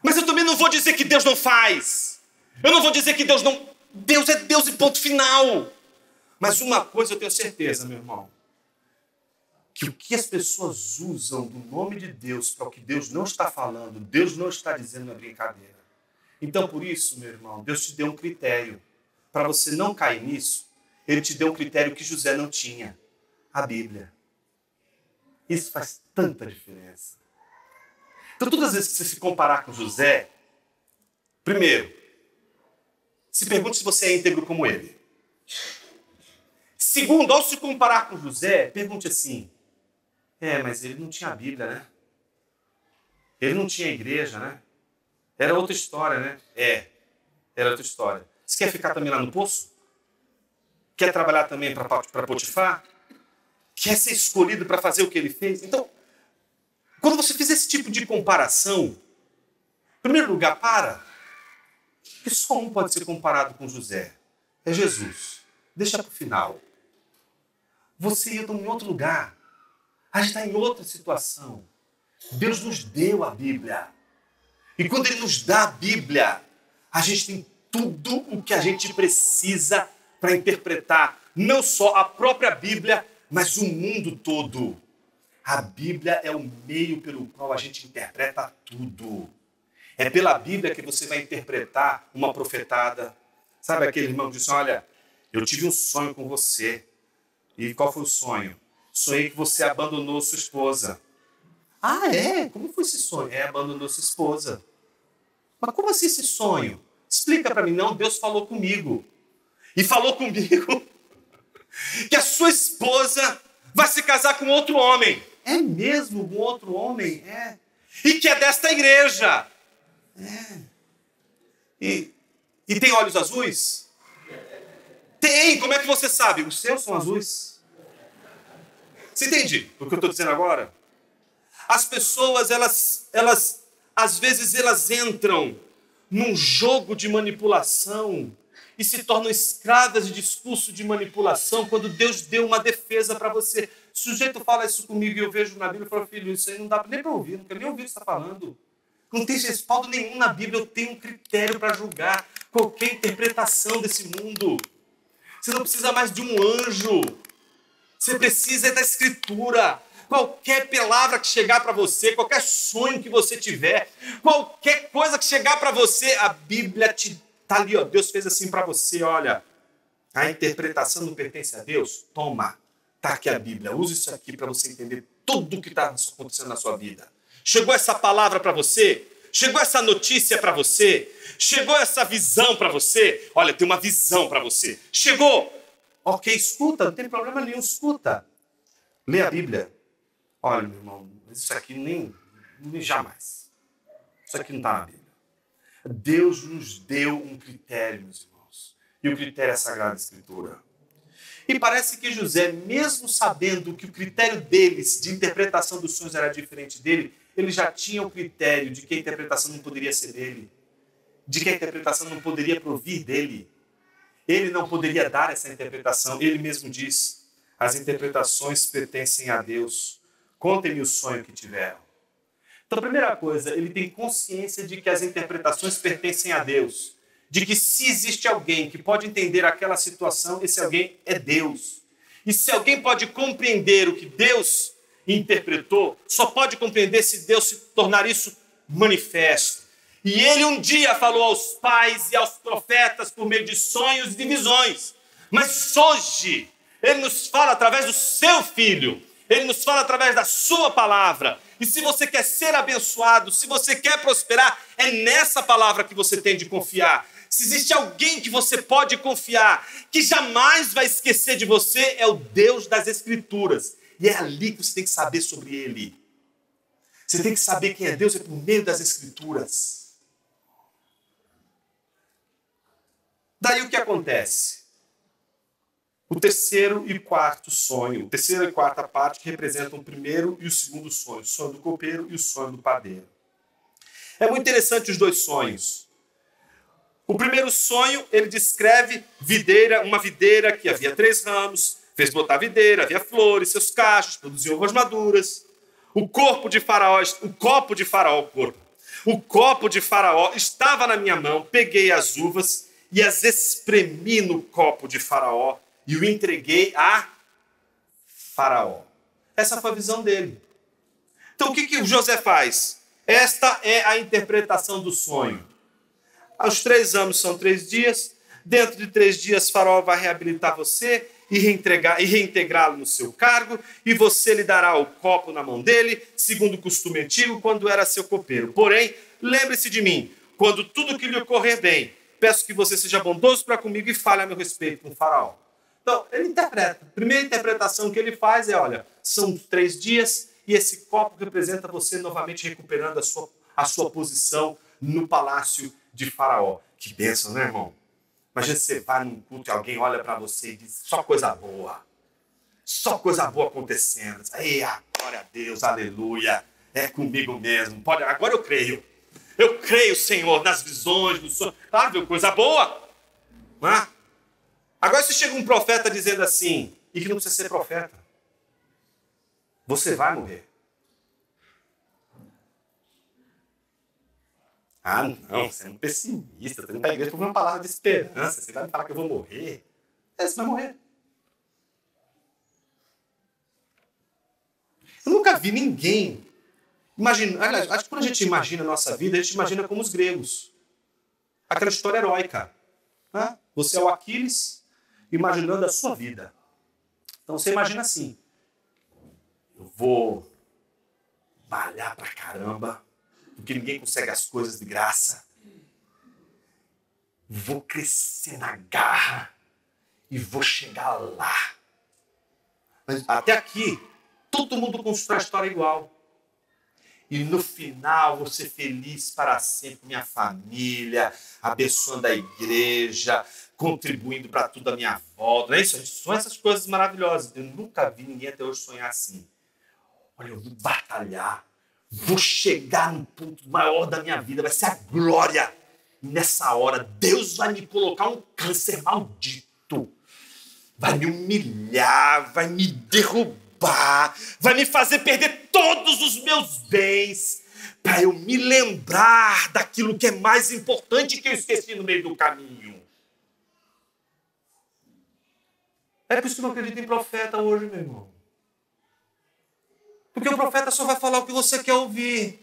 Mas eu também não vou dizer que Deus não faz. Eu não vou dizer que Deus não... Deus é Deus e ponto final. Mas uma coisa eu tenho certeza, meu irmão. Que o que as pessoas usam do nome de Deus para o que Deus não está falando, Deus não está dizendo, é brincadeira. Então, por isso, meu irmão, Deus te deu um critério. Para você não cair nisso, Ele te deu um critério que José não tinha. A Bíblia. Isso faz tanta diferença. Então, todas as vezes que você se comparar com José, primeiro, se pergunte se você é íntegro como ele. Segundo, ao se comparar com José, pergunte assim, mas ele não tinha a Bíblia, né? Ele não tinha igreja, né? Era outra história, né? Era outra história. Você quer ficar também lá no poço? Quer trabalhar também para Potifar? Quer ser escolhido para fazer o que ele fez? Então, quando você fizer esse tipo de comparação, em primeiro lugar, porque só um pode ser comparado com José. É Jesus. Deixa para o final. Você ia em outro lugar. A gente está em outra situação. Deus nos deu a Bíblia. E quando Ele nos dá a Bíblia, a gente tem tudo o que a gente precisa para interpretar não só a própria Bíblia, mas o mundo todo. A Bíblia é o meio pelo qual a gente interpreta tudo. É pela Bíblia que você vai interpretar uma profetada. Sabe aquele irmão que disse, olha, eu tive um sonho com você. E qual foi o sonho? Sonhei que você abandonou sua esposa. Ah, é? Como foi esse sonho? Abandonou sua esposa. Mas como assim esse sonho? Explica para mim. Não, Deus falou comigo. E falou comigo que a sua esposa vai se casar com outro homem. É mesmo? Com outro homem? É. E que é desta igreja. E tem olhos azuis? Tem! Como é que você sabe? Os seus são azuis. Você entende o que eu estou dizendo agora? As pessoas, elas às vezes, elas entram num jogo de manipulação e se tornam escravas de discurso de manipulação quando Deus deu uma defesa para você. O sujeito fala isso comigo e eu vejo na Bíblia e falo, filho, isso aí não dá nem para ouvir, não quero nem ouvir o que você está falando. Não tem respaldo nenhum na Bíblia, eu tenho um critério para julgar qualquer interpretação desse mundo. Você não precisa mais de um anjo. Você precisa da Escritura. Qualquer palavra que chegar para você, qualquer sonho que você tiver, qualquer coisa que chegar para você, a Bíblia está ali, ó. Deus fez assim para você, olha. A interpretação não pertence a Deus? Toma, está aqui a Bíblia. Use isso aqui para você entender tudo o que está acontecendo na sua vida. Chegou essa palavra para você? Chegou essa notícia para você? Chegou essa visão para você? Olha, tem uma visão para você. Chegou? Ok, escuta, não tem problema nenhum, escuta. Lê a Bíblia. Olha, meu irmão, isso aqui nem jamais. Isso aqui não está na Bíblia. Deus nos deu um critério, meus irmãos. E o critério é a Sagrada Escritura. E parece que José, mesmo sabendo que o critério deles, de interpretação dos sonhos, era diferente dele, ele já tinha o critério de que a interpretação não poderia ser dele. De que a interpretação não poderia provir dele. Ele não poderia dar essa interpretação. Ele mesmo diz, as interpretações pertencem a Deus. Contem-me o sonho que tiveram. Então, a primeira coisa, ele tem consciência de que as interpretações pertencem a Deus. De que se existe alguém que pode entender aquela situação, esse alguém é Deus. E se alguém pode compreender o que Deus interpretou, só pode compreender se Deus se tornar isso manifesto. E ele um dia falou aos pais e aos profetas por meio de sonhos e de visões. Mas hoje, ele nos fala através do seu Filho. Ele nos fala através da sua palavra. E se você quer ser abençoado, se você quer prosperar, é nessa palavra que você tem de confiar. Se existe alguém que você pode confiar, que jamais vai esquecer de você, é o Deus das Escrituras. E é ali que você tem que saber sobre Ele. Você tem que saber quem é Deus, é por meio das Escrituras. Daí o que acontece? O terceiro e quarto sonho, a terceira e quarta parte que representam o primeiro e o segundo sonho, o sonho do copeiro e o sonho do padeiro. É muito interessante os dois sonhos. O primeiro sonho, ele descreve uma videira que havia 3 ramos, fez botar a videira, havia flores, seus cachos, produziam uvas maduras. O copo de Faraó, O copo de Faraó estava na minha mão, peguei as uvas e as espremi no copo de Faraó e o entreguei a Faraó. Essa foi a visão dele. Então, o que o José faz? Esta é a interpretação do sonho. Aos 3 anos são 3 dias. Dentro de 3 dias, Faraó vai reabilitar você e reintegrá-lo no seu cargo, e você lhe dará o copo na mão dele, segundo o costume antigo, quando era seu copeiro. Porém, lembre-se de mim, quando tudo que lhe ocorrer bem, peço que você seja bondoso para comigo e fale a meu respeito com o Faraó. Então, ele interpreta. A primeira interpretação que ele faz é, olha, são 3 dias e esse copo representa você novamente recuperando a sua posição no palácio de Faraó. Que bênção, né, irmão? Imagina você vai num culto e alguém olha para você e diz, só coisa boa. Só coisa boa acontecendo. Ei, glória a Deus, aleluia. É comigo mesmo. Agora eu creio. Eu creio, Senhor, nas visões, no sonho. Claro, viu, coisa boa. Não é? Agora se chega um profeta dizendo assim, e que não precisa ser profeta. Você vai morrer. Ah, não, você é um pessimista. Você não está na igreja por uma palavra de esperança. Você vai me falar que eu vou morrer. Você vai morrer. Eu nunca vi ninguém. Aliás, acho que quando a gente imagina a nossa vida, a gente imagina como os gregos. Aquela história heróica. Né? Você é o Aquiles imaginando a sua vida. Então você imagina assim. Eu vou malhar pra caramba, porque ninguém consegue as coisas de graça. Vou crescer na garra e vou chegar lá. Mas até aqui, todo mundo constrói a história igual. E no final vou ser feliz para sempre, minha família, abençoando a igreja, contribuindo para tudo à minha volta. Não é isso? São essas coisas maravilhosas. Eu nunca vi ninguém até hoje sonhar assim. Olha, eu vou batalhar, vou chegar no ponto maior da minha vida, vai ser a glória. E nessa hora, Deus vai me colocar um câncer maldito. Vai me humilhar, vai me derrubar, vai me fazer perder todos os meus bens, para eu me lembrar daquilo que é mais importante que eu esqueci no meio do caminho. É por isso que eu não acredito em profeta hoje, meu irmão. Porque o profeta só vai falar o que você quer ouvir.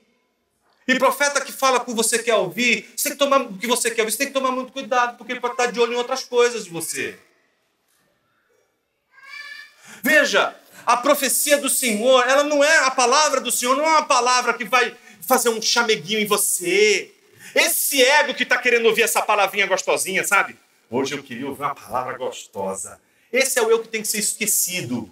E profeta que fala o que você quer ouvir, você tem que tomar o que você quer ouvir, você tem que tomar muito cuidado, porque ele pode estar de olho em outras coisas de você. Veja, a profecia do Senhor, ela não é a palavra do Senhor, não é uma palavra que vai fazer um chameguinho em você. Esse ego que está querendo ouvir essa palavrinha gostosinha, sabe? Hoje eu queria ouvir uma palavra gostosa. Esse é o eu que tem que ser esquecido.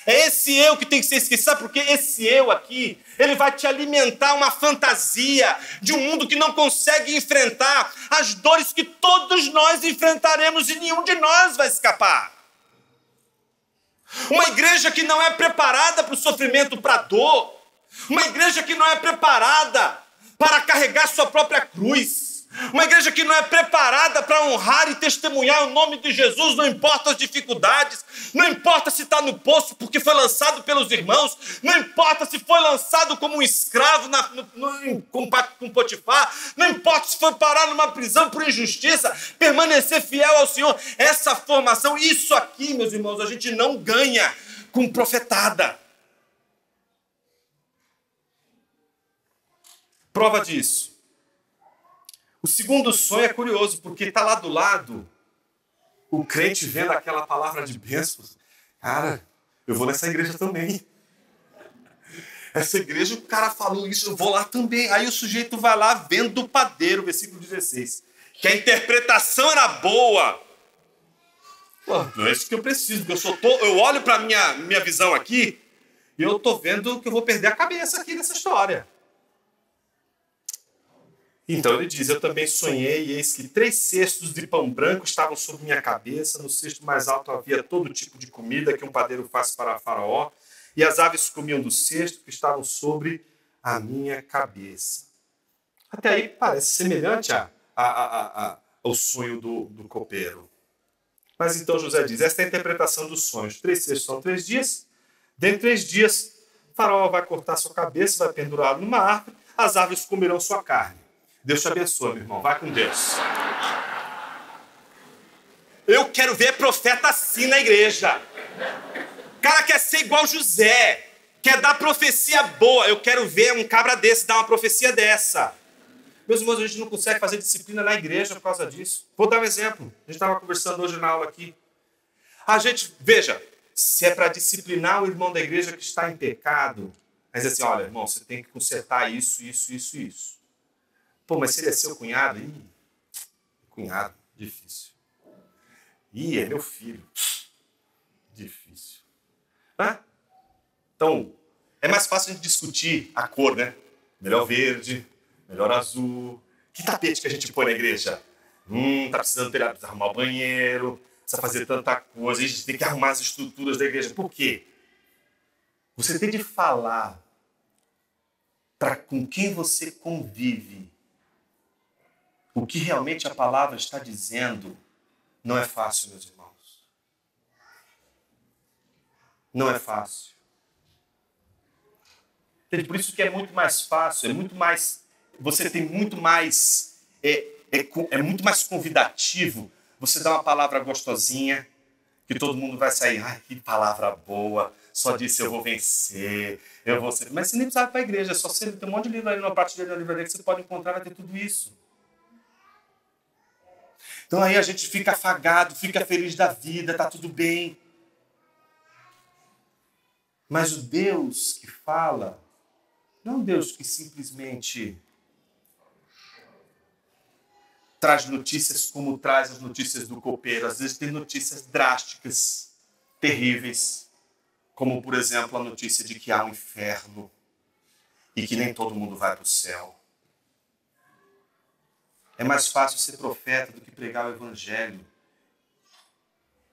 É esse eu que tem que ser esquecido. Sabe por quê? Esse eu aqui, ele vai te alimentar uma fantasia de um mundo que não consegue enfrentar as dores que todos nós enfrentaremos e nenhum de nós vai escapar. Uma igreja que não é preparada para o sofrimento, para a dor. Uma igreja que não é preparada para carregar sua própria cruz. Uma igreja que não é preparada para honrar e testemunhar o nome de Jesus, não importa as dificuldades, não importa se está no poço porque foi lançado pelos irmãos, não importa se foi lançado como um escravo com Potifar, não importa se foi parar numa prisão por injustiça, permanecer fiel ao Senhor. Essa formação, isso aqui, meus irmãos, a gente não ganha com profetada. Prova disso. O segundo sonho é curioso, porque está lá do lado o crente vendo aquela palavra de bênçãos. Cara, eu vou nessa igreja também. Essa igreja, o cara falou isso, eu vou lá também. Aí o sujeito vai lá vendo o padeiro, versículo 16. Que a interpretação era boa. Pô, não é isso que eu preciso, porque eu olho para a minha visão aqui e eu estou vendo que eu vou perder a cabeça aqui nessa história. Então ele diz, eu também sonhei, e eis que 3 cestos de pão branco estavam sobre minha cabeça, no cesto mais alto havia todo tipo de comida que um padeiro faz para Faraó, e as aves comiam do cesto que estavam sobre a minha cabeça. Até aí parece semelhante ao sonho do copeiro. Mas então José diz, esta é a interpretação dos sonhos. 3 cestos são 3 dias, dentro de 3 dias, Faraó vai cortar sua cabeça, vai pendurá-lo numa árvore, as árvores comerão sua carne. Deus te abençoe, meu irmão. Vai com Deus. Eu quero ver profeta assim na igreja. O cara quer ser igual José. Quer dar profecia boa. Eu quero ver um cabra desse dar uma profecia dessa. Meus irmãos, a gente não consegue fazer disciplina na igreja por causa disso. Vou dar um exemplo. A gente estava conversando hoje na aula aqui. A gente, veja, se é para disciplinar o irmão da igreja que está em pecado, mas assim, olha, irmão, você tem que consertar isso. Pô, mas se ele é seu cunhado? Cunhado, difícil. É meu filho. Difícil. Então, é mais fácil a gente discutir a cor, né? Melhor verde, melhor azul. Que tapete que a gente põe na igreja? Tá precisando arrumar o banheiro, precisa fazer tanta coisa, a gente tem que arrumar as estruturas da igreja. Por quê? Você tem de falar para com quem você convive o que realmente a palavra está dizendo. Não é fácil, meus irmãos. Não é fácil. Por isso que é muito mais fácil, você tem muito mais, é muito mais convidativo você dar uma palavra gostosinha, que todo mundo vai sair, ai, que palavra boa, só disse eu vou vencer, eu vou ser. Mas você nem precisava ir para a igreja, só você tem um monte de livro ali na prateleira da livraria que você pode encontrar, vai ter tudo isso. Então aí a gente fica afagado, fica feliz da vida, tá tudo bem. Mas o Deus que fala, não é um Deus que simplesmente traz notícias como traz as notícias do copeiro. Às vezes tem notícias drásticas, terríveis, como, por exemplo, a notícia de que há um inferno e que nem todo mundo vai para o céu. É mais fácil ser profeta do que pregar o evangelho,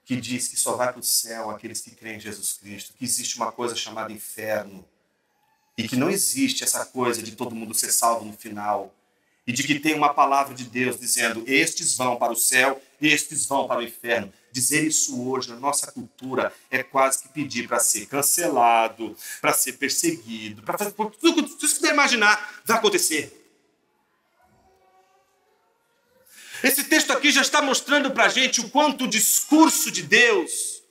que diz que só vai para o céu aqueles que creem em Jesus Cristo, que existe uma coisa chamada inferno, e que não existe essa coisa de todo mundo ser salvo no final, e de que tem uma palavra de Deus dizendo, estes vão para o céu, estes vão para o inferno. Dizer isso hoje, na nossa cultura, é quase que pedir para ser cancelado, para ser perseguido, para fazer tudo que você puder imaginar, vai acontecer. Esse texto aqui já está mostrando para a gente o quanto o discurso de Deus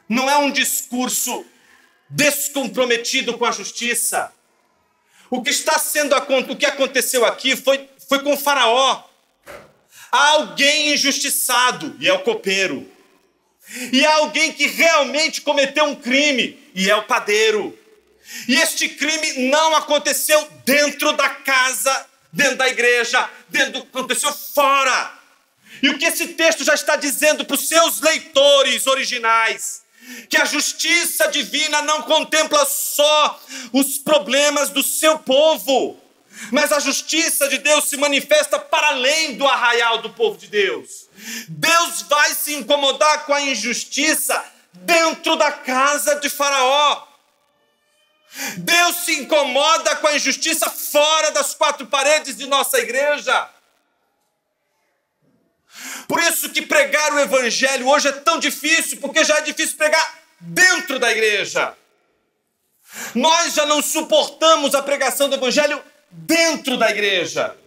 não é um discurso descomprometido com a justiça. O que aconteceu aqui foi com Faraó. Há alguém injustiçado, e é o copeiro. E há alguém que realmente cometeu um crime, e é o padeiro. E este crime não aconteceu dentro da casa, dentro da igreja, aconteceu fora. E o que esse texto já está dizendo para os seus leitores originais? Que a justiça divina não contempla só os problemas do seu povo, mas a justiça de Deus se manifesta para além do arraial do povo de Deus. Deus vai se incomodar com a injustiça dentro da casa de Faraó. Deus se incomoda com a injustiça fora das quatro paredes de nossa igreja. Por isso que pregar o evangelho hoje é tão difícil, porque já é difícil pregar dentro da igreja. Nós já não suportamos a pregação do evangelho dentro da igreja.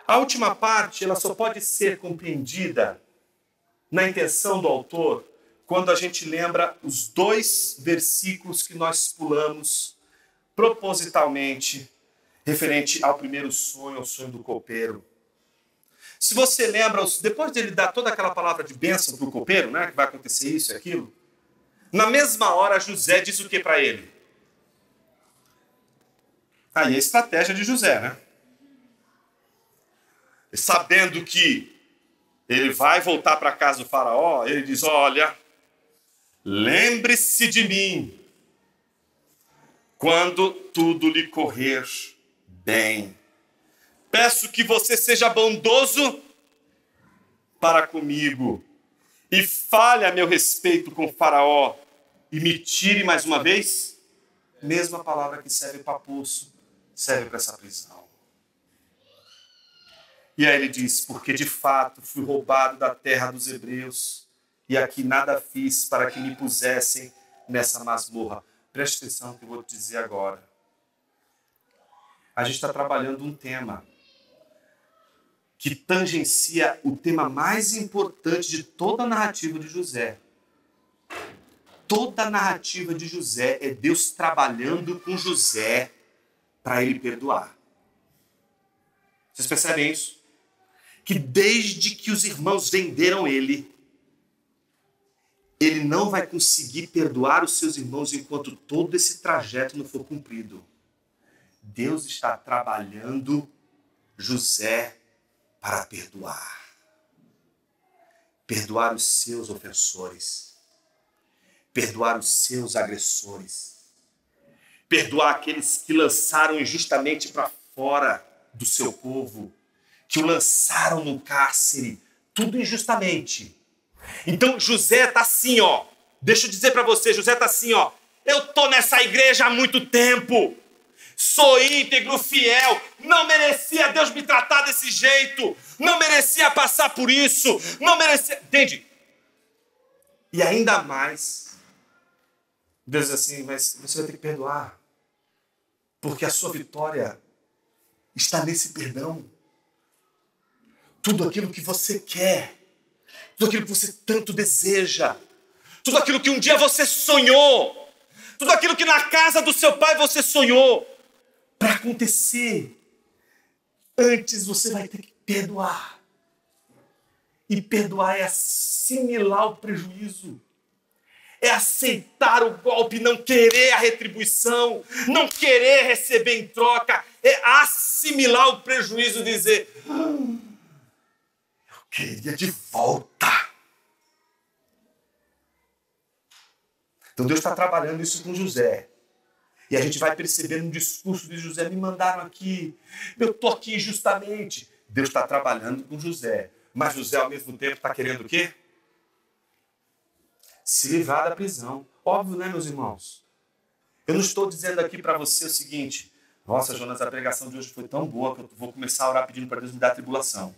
A última parte, ela só pode ser compreendida na intenção do autor quando a gente lembra os 2 versículos que nós pulamos propositalmente, referente ao primeiro sonho, ao sonho do copeiro. Se você lembra, depois dele dar toda aquela palavra de bênção para o copeiro, né, que vai acontecer isso e aquilo, na mesma hora José diz o que para ele? Aí a estratégia de José, né? Sabendo que ele vai voltar para a casa do faraó, ele diz, olha, lembre-se de mim quando tudo lhe correr bem. Peço que você seja bondoso para comigo e fale a meu respeito com o faraó e me tire mais uma vez. Mesma palavra que serve para poço, serve para essa prisão. E aí ele diz, porque de fato fui roubado da terra dos hebreus e aqui nada fiz para que me pusessem nessa masmorra. Preste atenção no que eu vou te dizer agora. A gente está trabalhando um tema que tangencia o tema mais importante de toda a narrativa de José. Toda a narrativa de José é Deus trabalhando com José para ele perdoar. Vocês percebem isso? Que desde que os irmãos venderam ele não vai conseguir perdoar os seus irmãos enquanto todo esse trajeto não for cumprido. Deus está trabalhando José para perdoar. Perdoar os seus ofensores. Perdoar os seus agressores. Perdoar aqueles que lançaram injustamente para fora do seu povo, que o lançaram no cárcere, tudo injustamente. Então José está assim, ó. Deixa eu dizer para você, José está assim, ó. Eu estou nessa igreja há muito tempo. Sou íntegro, fiel. Não merecia Deus me tratar desse jeito. Não merecia passar por isso. Não merecia... Entende? E ainda mais, Deus diz assim, mas você vai ter que perdoar. Porque a sua vitória está nesse perdão. Tudo aquilo que você quer, tudo aquilo que você tanto deseja, tudo aquilo que um dia você sonhou, tudo aquilo que na casa do seu pai você sonhou, para acontecer, antes você vai ter que perdoar. E perdoar é assimilar o prejuízo. É aceitar o golpe, não querer a retribuição, não querer receber em troca. É assimilar o prejuízo e dizer, eu queria de volta. Então Deus está trabalhando isso com José. E a gente vai perceber no discurso de José, me mandaram aqui, eu estou aqui injustamente. Deus está trabalhando com José. Mas José, ao mesmo tempo, está querendo o quê? Se livrar da prisão. Óbvio, né, meus irmãos? Eu não estou dizendo aqui para você o seguinte, nossa, Jonas, a pregação de hoje foi tão boa que eu vou começar a orar pedindo para Deus me dar tribulação.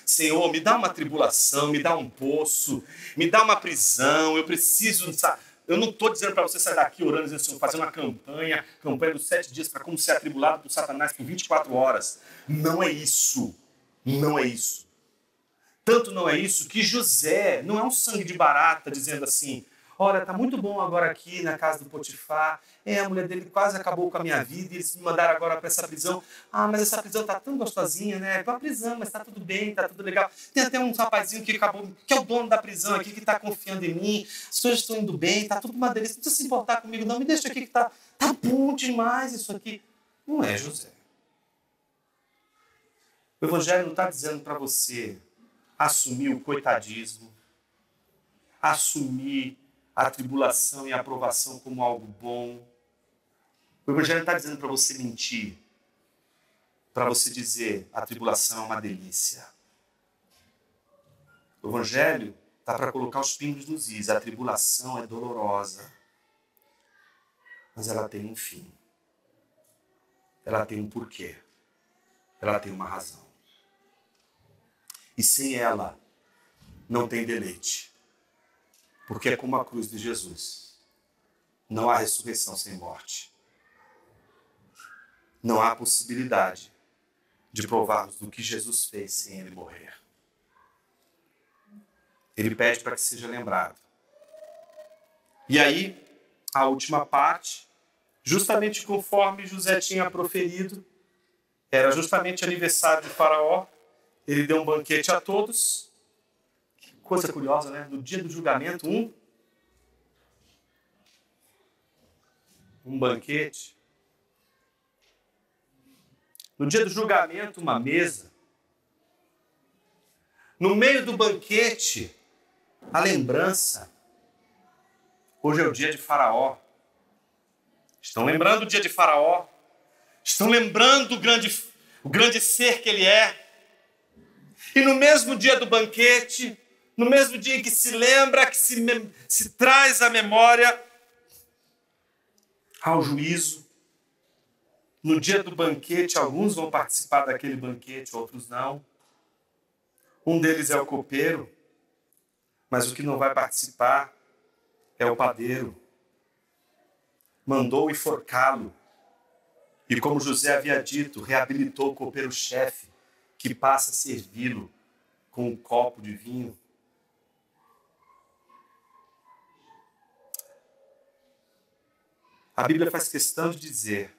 Senhor, me dá uma tribulação, me dá um poço, me dá uma prisão, eu preciso... Eu não estou dizendo para você sair daqui orando, dizendo assim, fazer uma campanha dos 7 dias para como ser atribulado por Satanás por 24 horas. Não é isso. Não é isso. Tanto não é isso que José não é um sangue de barata dizendo assim, olha, tá muito bom agora aqui na casa do Potifar, a mulher dele quase acabou com a minha vida e eles me mandaram agora para essa prisão. Ah, mas essa prisão tá tão gostosinha, né? Vai pra prisão, mas tá tudo bem, tá tudo legal. Tem até um rapazinho que acabou, que é o dono da prisão aqui, que tá confiando em mim, as coisas estão indo bem, tá tudo uma delícia, não precisa se importar comigo não, me deixa aqui que tá bom demais isso aqui. Não é, José. O Evangelho não está dizendo para você assumir o coitadismo, assumir a tribulação e a aprovação como algo bom. O Evangelho está dizendo para você mentir, para você dizer a tribulação é uma delícia. O Evangelho está para colocar os pingos nos is. A tribulação é dolorosa, mas ela tem um fim. Ela tem um porquê. Ela tem uma razão. E sem ela, não tem deleite. Porque é como a cruz de Jesus. Não há ressurreição sem morte. Não há possibilidade de provarmos do que Jesus fez sem ele morrer. Ele pede para que seja lembrado. E aí, a última parte, justamente conforme José tinha proferido, era justamente aniversário de Faraó, ele deu um banquete a todos. Que coisa curiosa, né? No dia do julgamento, um banquete. No dia do julgamento, uma mesa. No meio do banquete, a lembrança. Hoje é o dia de Faraó. Estão lembrando o dia de Faraó? Estão lembrando o grande ser que ele é? E no mesmo dia do banquete, no mesmo dia em que se lembra, que se traz à memória, ao juízo. No dia do banquete, alguns vão participar daquele banquete, outros não. Um deles é o copeiro, mas o que não vai participar é o padeiro. Mandou enforcá-lo. E como José havia dito, reabilitou o copeiro-chefe, que passa a servi-lo com um copo de vinho. A Bíblia faz questão de dizer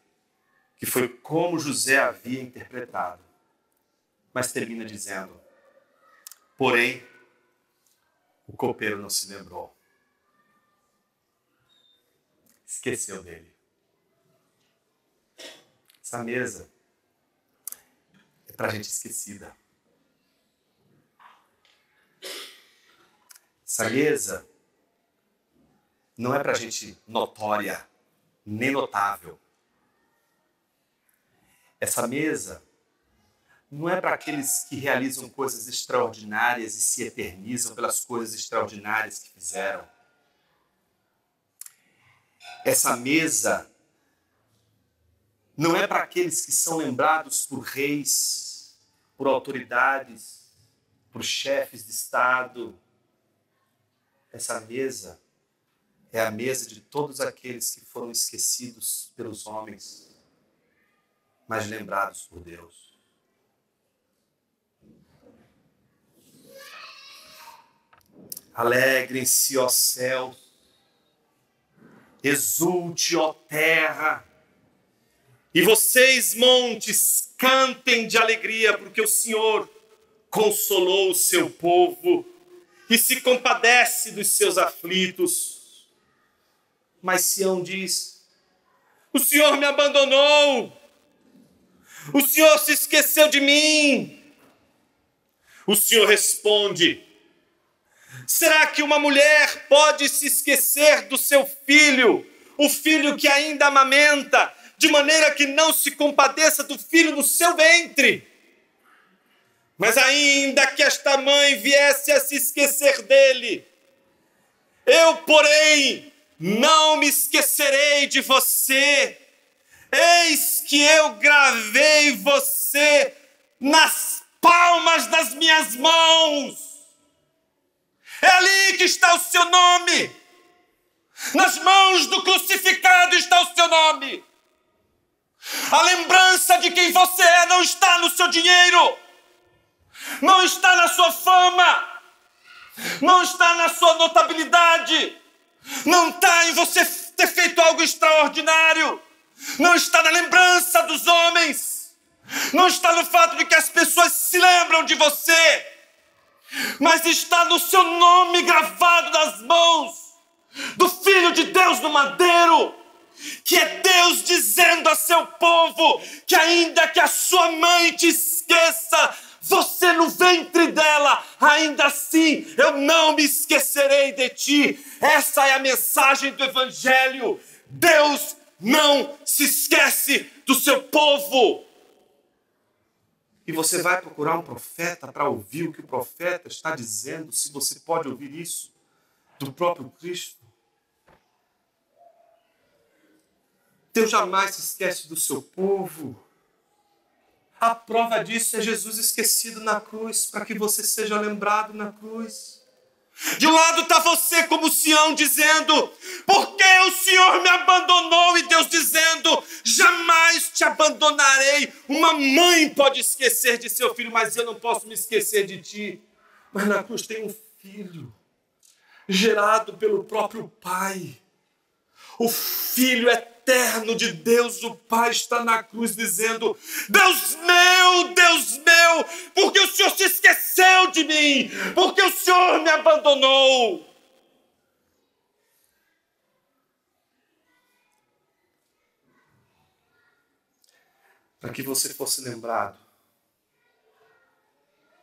que foi como José havia interpretado, mas termina dizendo: porém, o copeiro não se lembrou. Esqueceu dele. Essa mesa é para gente esquecida. Essa mesa não é para gente notória, nem notável. Essa mesa não é para aqueles que realizam coisas extraordinárias e se eternizam pelas coisas extraordinárias que fizeram. Essa mesa não é para aqueles que são lembrados por reis, por autoridades, por chefes de Estado. Essa mesa é a mesa de todos aqueles que foram esquecidos pelos homens, mas lembrados por Deus. Alegrem-se, ó céus, exulte, ó terra, e vocês, montes, cantem de alegria, porque o Senhor consolou o seu povo e se compadece dos seus aflitos. Mas Sião diz: o Senhor me abandonou, o Senhor se esqueceu de mim. O Senhor responde: será que uma mulher pode se esquecer do seu filho, o filho que ainda amamenta, de maneira que não se compadeça do filho no seu ventre? Mas ainda que esta mãe viesse a se esquecer dele, eu, porém, não me esquecerei de você. Eis que eu gravei você nas palmas das minhas mãos. É ali que está o seu nome. Nas mãos do crucificado está o seu nome. A lembrança de quem você é não está no seu dinheiro, não está na sua fama, não está na sua notabilidade, não está em você ter feito algo extraordinário, não está na lembrança dos homens, não está no fato de que as pessoas se lembram de você, mas está no seu nome gravado nas mãos do Filho de Deus no madeiro, que é Deus dizendo a seu povo que ainda que a sua mãe te esqueça, você no ventre dela, ainda assim eu não me esquecerei de ti. Essa é a mensagem do Evangelho. Deus não se esquece do seu povo. E você vai procurar um profeta para ouvir o que o profeta está dizendo, se você pode ouvir isso do próprio Cristo. Deus jamais se esquece do seu povo. A prova disso é Jesus esquecido na cruz, para que você seja lembrado na cruz. De um lado está você como Sião dizendo: por que o Senhor me abandonou? E Deus dizendo: jamais te abandonarei. Uma mãe pode esquecer de seu filho, mas eu não posso me esquecer de ti. Mas na cruz tem um filho, gerado pelo próprio Pai. O Filho eterno de Deus, o Pai, está na cruz dizendo: Deus meu, porque o Senhor se esqueceu de mim? Porque o Senhor me abandonou? Para que você fosse lembrado,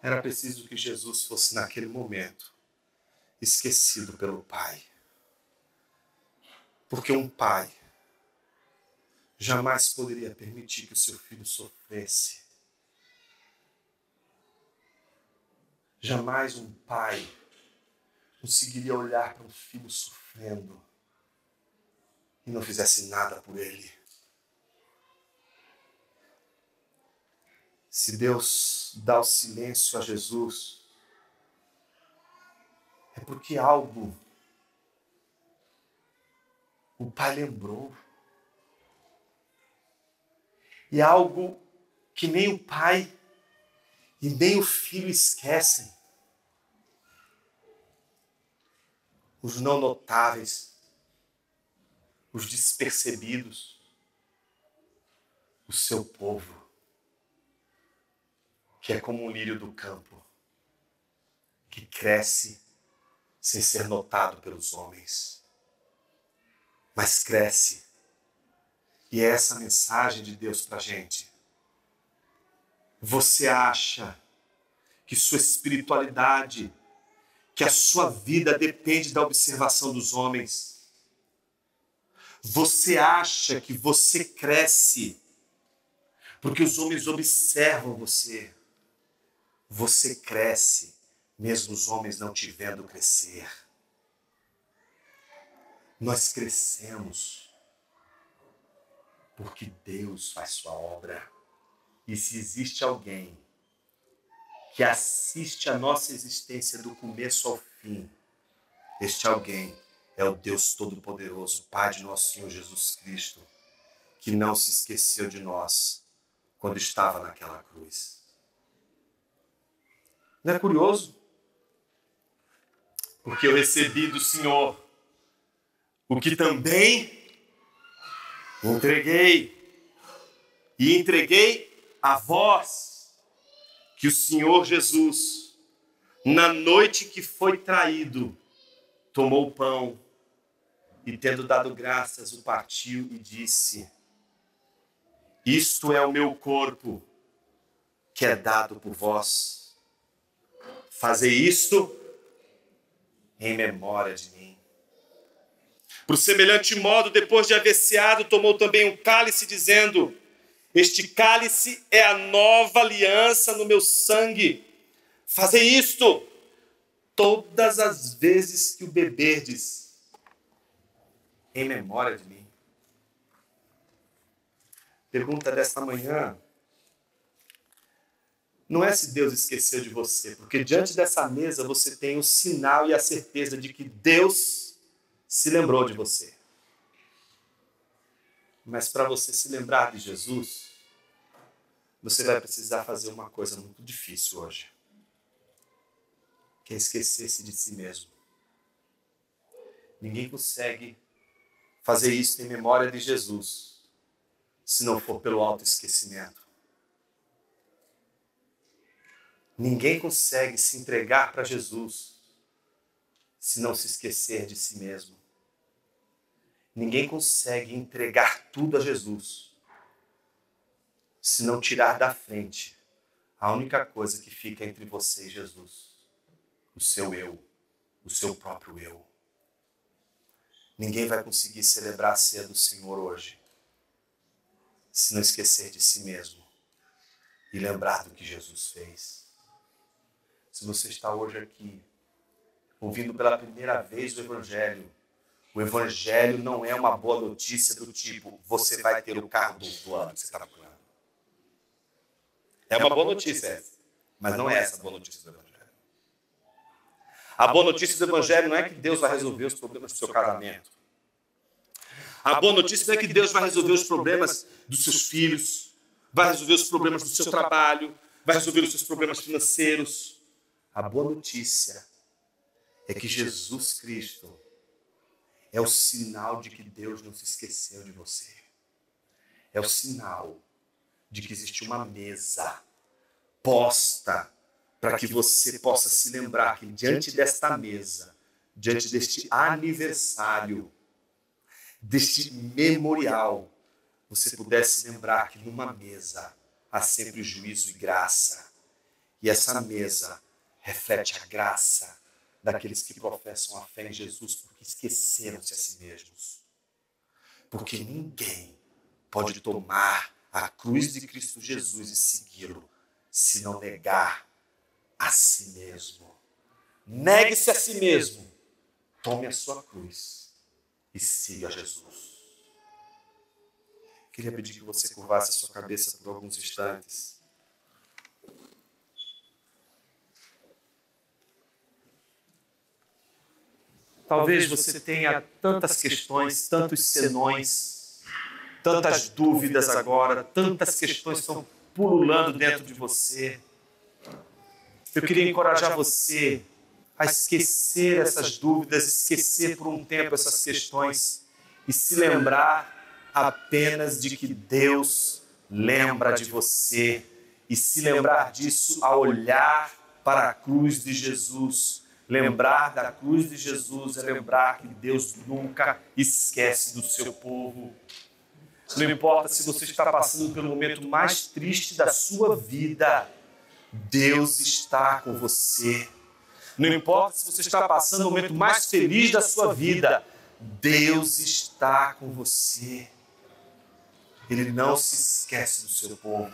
era preciso que Jesus fosse naquele momento esquecido pelo Pai. Porque um pai jamais poderia permitir que o seu filho sofresse. Jamais um pai conseguiria olhar para um filho sofrendo e não fizesse nada por ele. Se Deus dá o silêncio a Jesus, é porque algo O pai lembrou. E é algo que nem o pai e nem o filho esquecem. Os não notáveis, os despercebidos, o seu povo, que é como um lírio do campo, que cresce sem ser notado pelos homens, mas cresce. E é essa mensagem de Deus para a gente. Você acha que sua espiritualidade, que a sua vida depende da observação dos homens? Você acha que você cresce porque os homens observam você? Você cresce mesmo os homens não te vendo crescer. Nós crescemos porque Deus faz sua obra. E se existe alguém que assiste a nossa existência do começo ao fim, este alguém é o Deus Todo-Poderoso, Pai de nosso Senhor Jesus Cristo, que não se esqueceu de nós quando estava naquela cruz. Não é curioso? Porque eu recebi do Senhor o que também entreguei a vós, que o Senhor Jesus, na noite que foi traído, tomou o pão e, tendo dado graças, o partiu e disse: isto é o meu corpo, que é dado por vós. Fazei isto em memória de mim. Por semelhante modo, depois de haver ceado, tomou também um cálice, dizendo: este cálice é a nova aliança no meu sangue. Fazei isto todas as vezes que o beberdes, em memória de mim. Pergunta desta manhã não é se Deus esqueceu de você, porque diante dessa mesa você tem o sinal e a certeza de que Deus se lembrou de você. Mas para você se lembrar de Jesus, você vai precisar fazer uma coisa muito difícil hoje, que é esquecer-se de si mesmo. Ninguém consegue fazer isso em memória de Jesus, se não for pelo autoesquecimento. Ninguém consegue se entregar para Jesus, se não se esquecer de si mesmo. Ninguém consegue entregar tudo a Jesus, se não tirar da frente a única coisa que fica entre você e Jesus: o seu eu, o seu próprio eu. Ninguém vai conseguir celebrar a ceia do Senhor hoje, se não esquecer de si mesmo e lembrar do que Jesus fez. Se você está hoje aqui, ouvindo pela primeira vez o Evangelho não é uma boa notícia do tipo: você vai ter o carro do ano que você está procurando. É uma boa notícia essa, mas não é essa a boa notícia do Evangelho. A boa notícia do Evangelho não é que Deus vai resolver os problemas do seu casamento. A boa notícia não é que Deus vai resolver os problemas dos seus filhos, vai resolver os problemas do seu trabalho, vai resolver os seus problemas financeiros. A boa notícia é que Jesus Cristo é o sinal de que Deus não se esqueceu de você. É o sinal de que existe uma mesa posta para que você possa se lembrar que diante desta mesa, diante deste aniversário, deste memorial, você pudesse lembrar que numa mesa há sempre juízo e graça. E essa mesa reflete a graça daqueles que professam a fé em Jesus porque esqueceram-se a si mesmos. Porque ninguém pode tomar a cruz de Cristo Jesus e segui-lo se não negar a si mesmo. Negue-se a si mesmo, tome a sua cruz e siga Jesus. Queria pedir que você curvasse a sua cabeça por alguns instantes. Talvez você tenha tantas questões, tantos senões, tantas dúvidas agora, tantas questões estão pululando dentro de você. Eu queria encorajar você a esquecer essas dúvidas, esquecer por um tempo essas questões e se lembrar apenas de que Deus lembra de você e se lembrar disso ao olhar para a cruz de Jesus. Lembrar da cruz de Jesus é lembrar que Deus nunca esquece do seu povo. Não importa se você está passando pelo momento mais triste da sua vida, Deus está com você. Não importa se você está passando o momento mais feliz da sua vida, Deus está com você. Ele não se esquece do seu povo.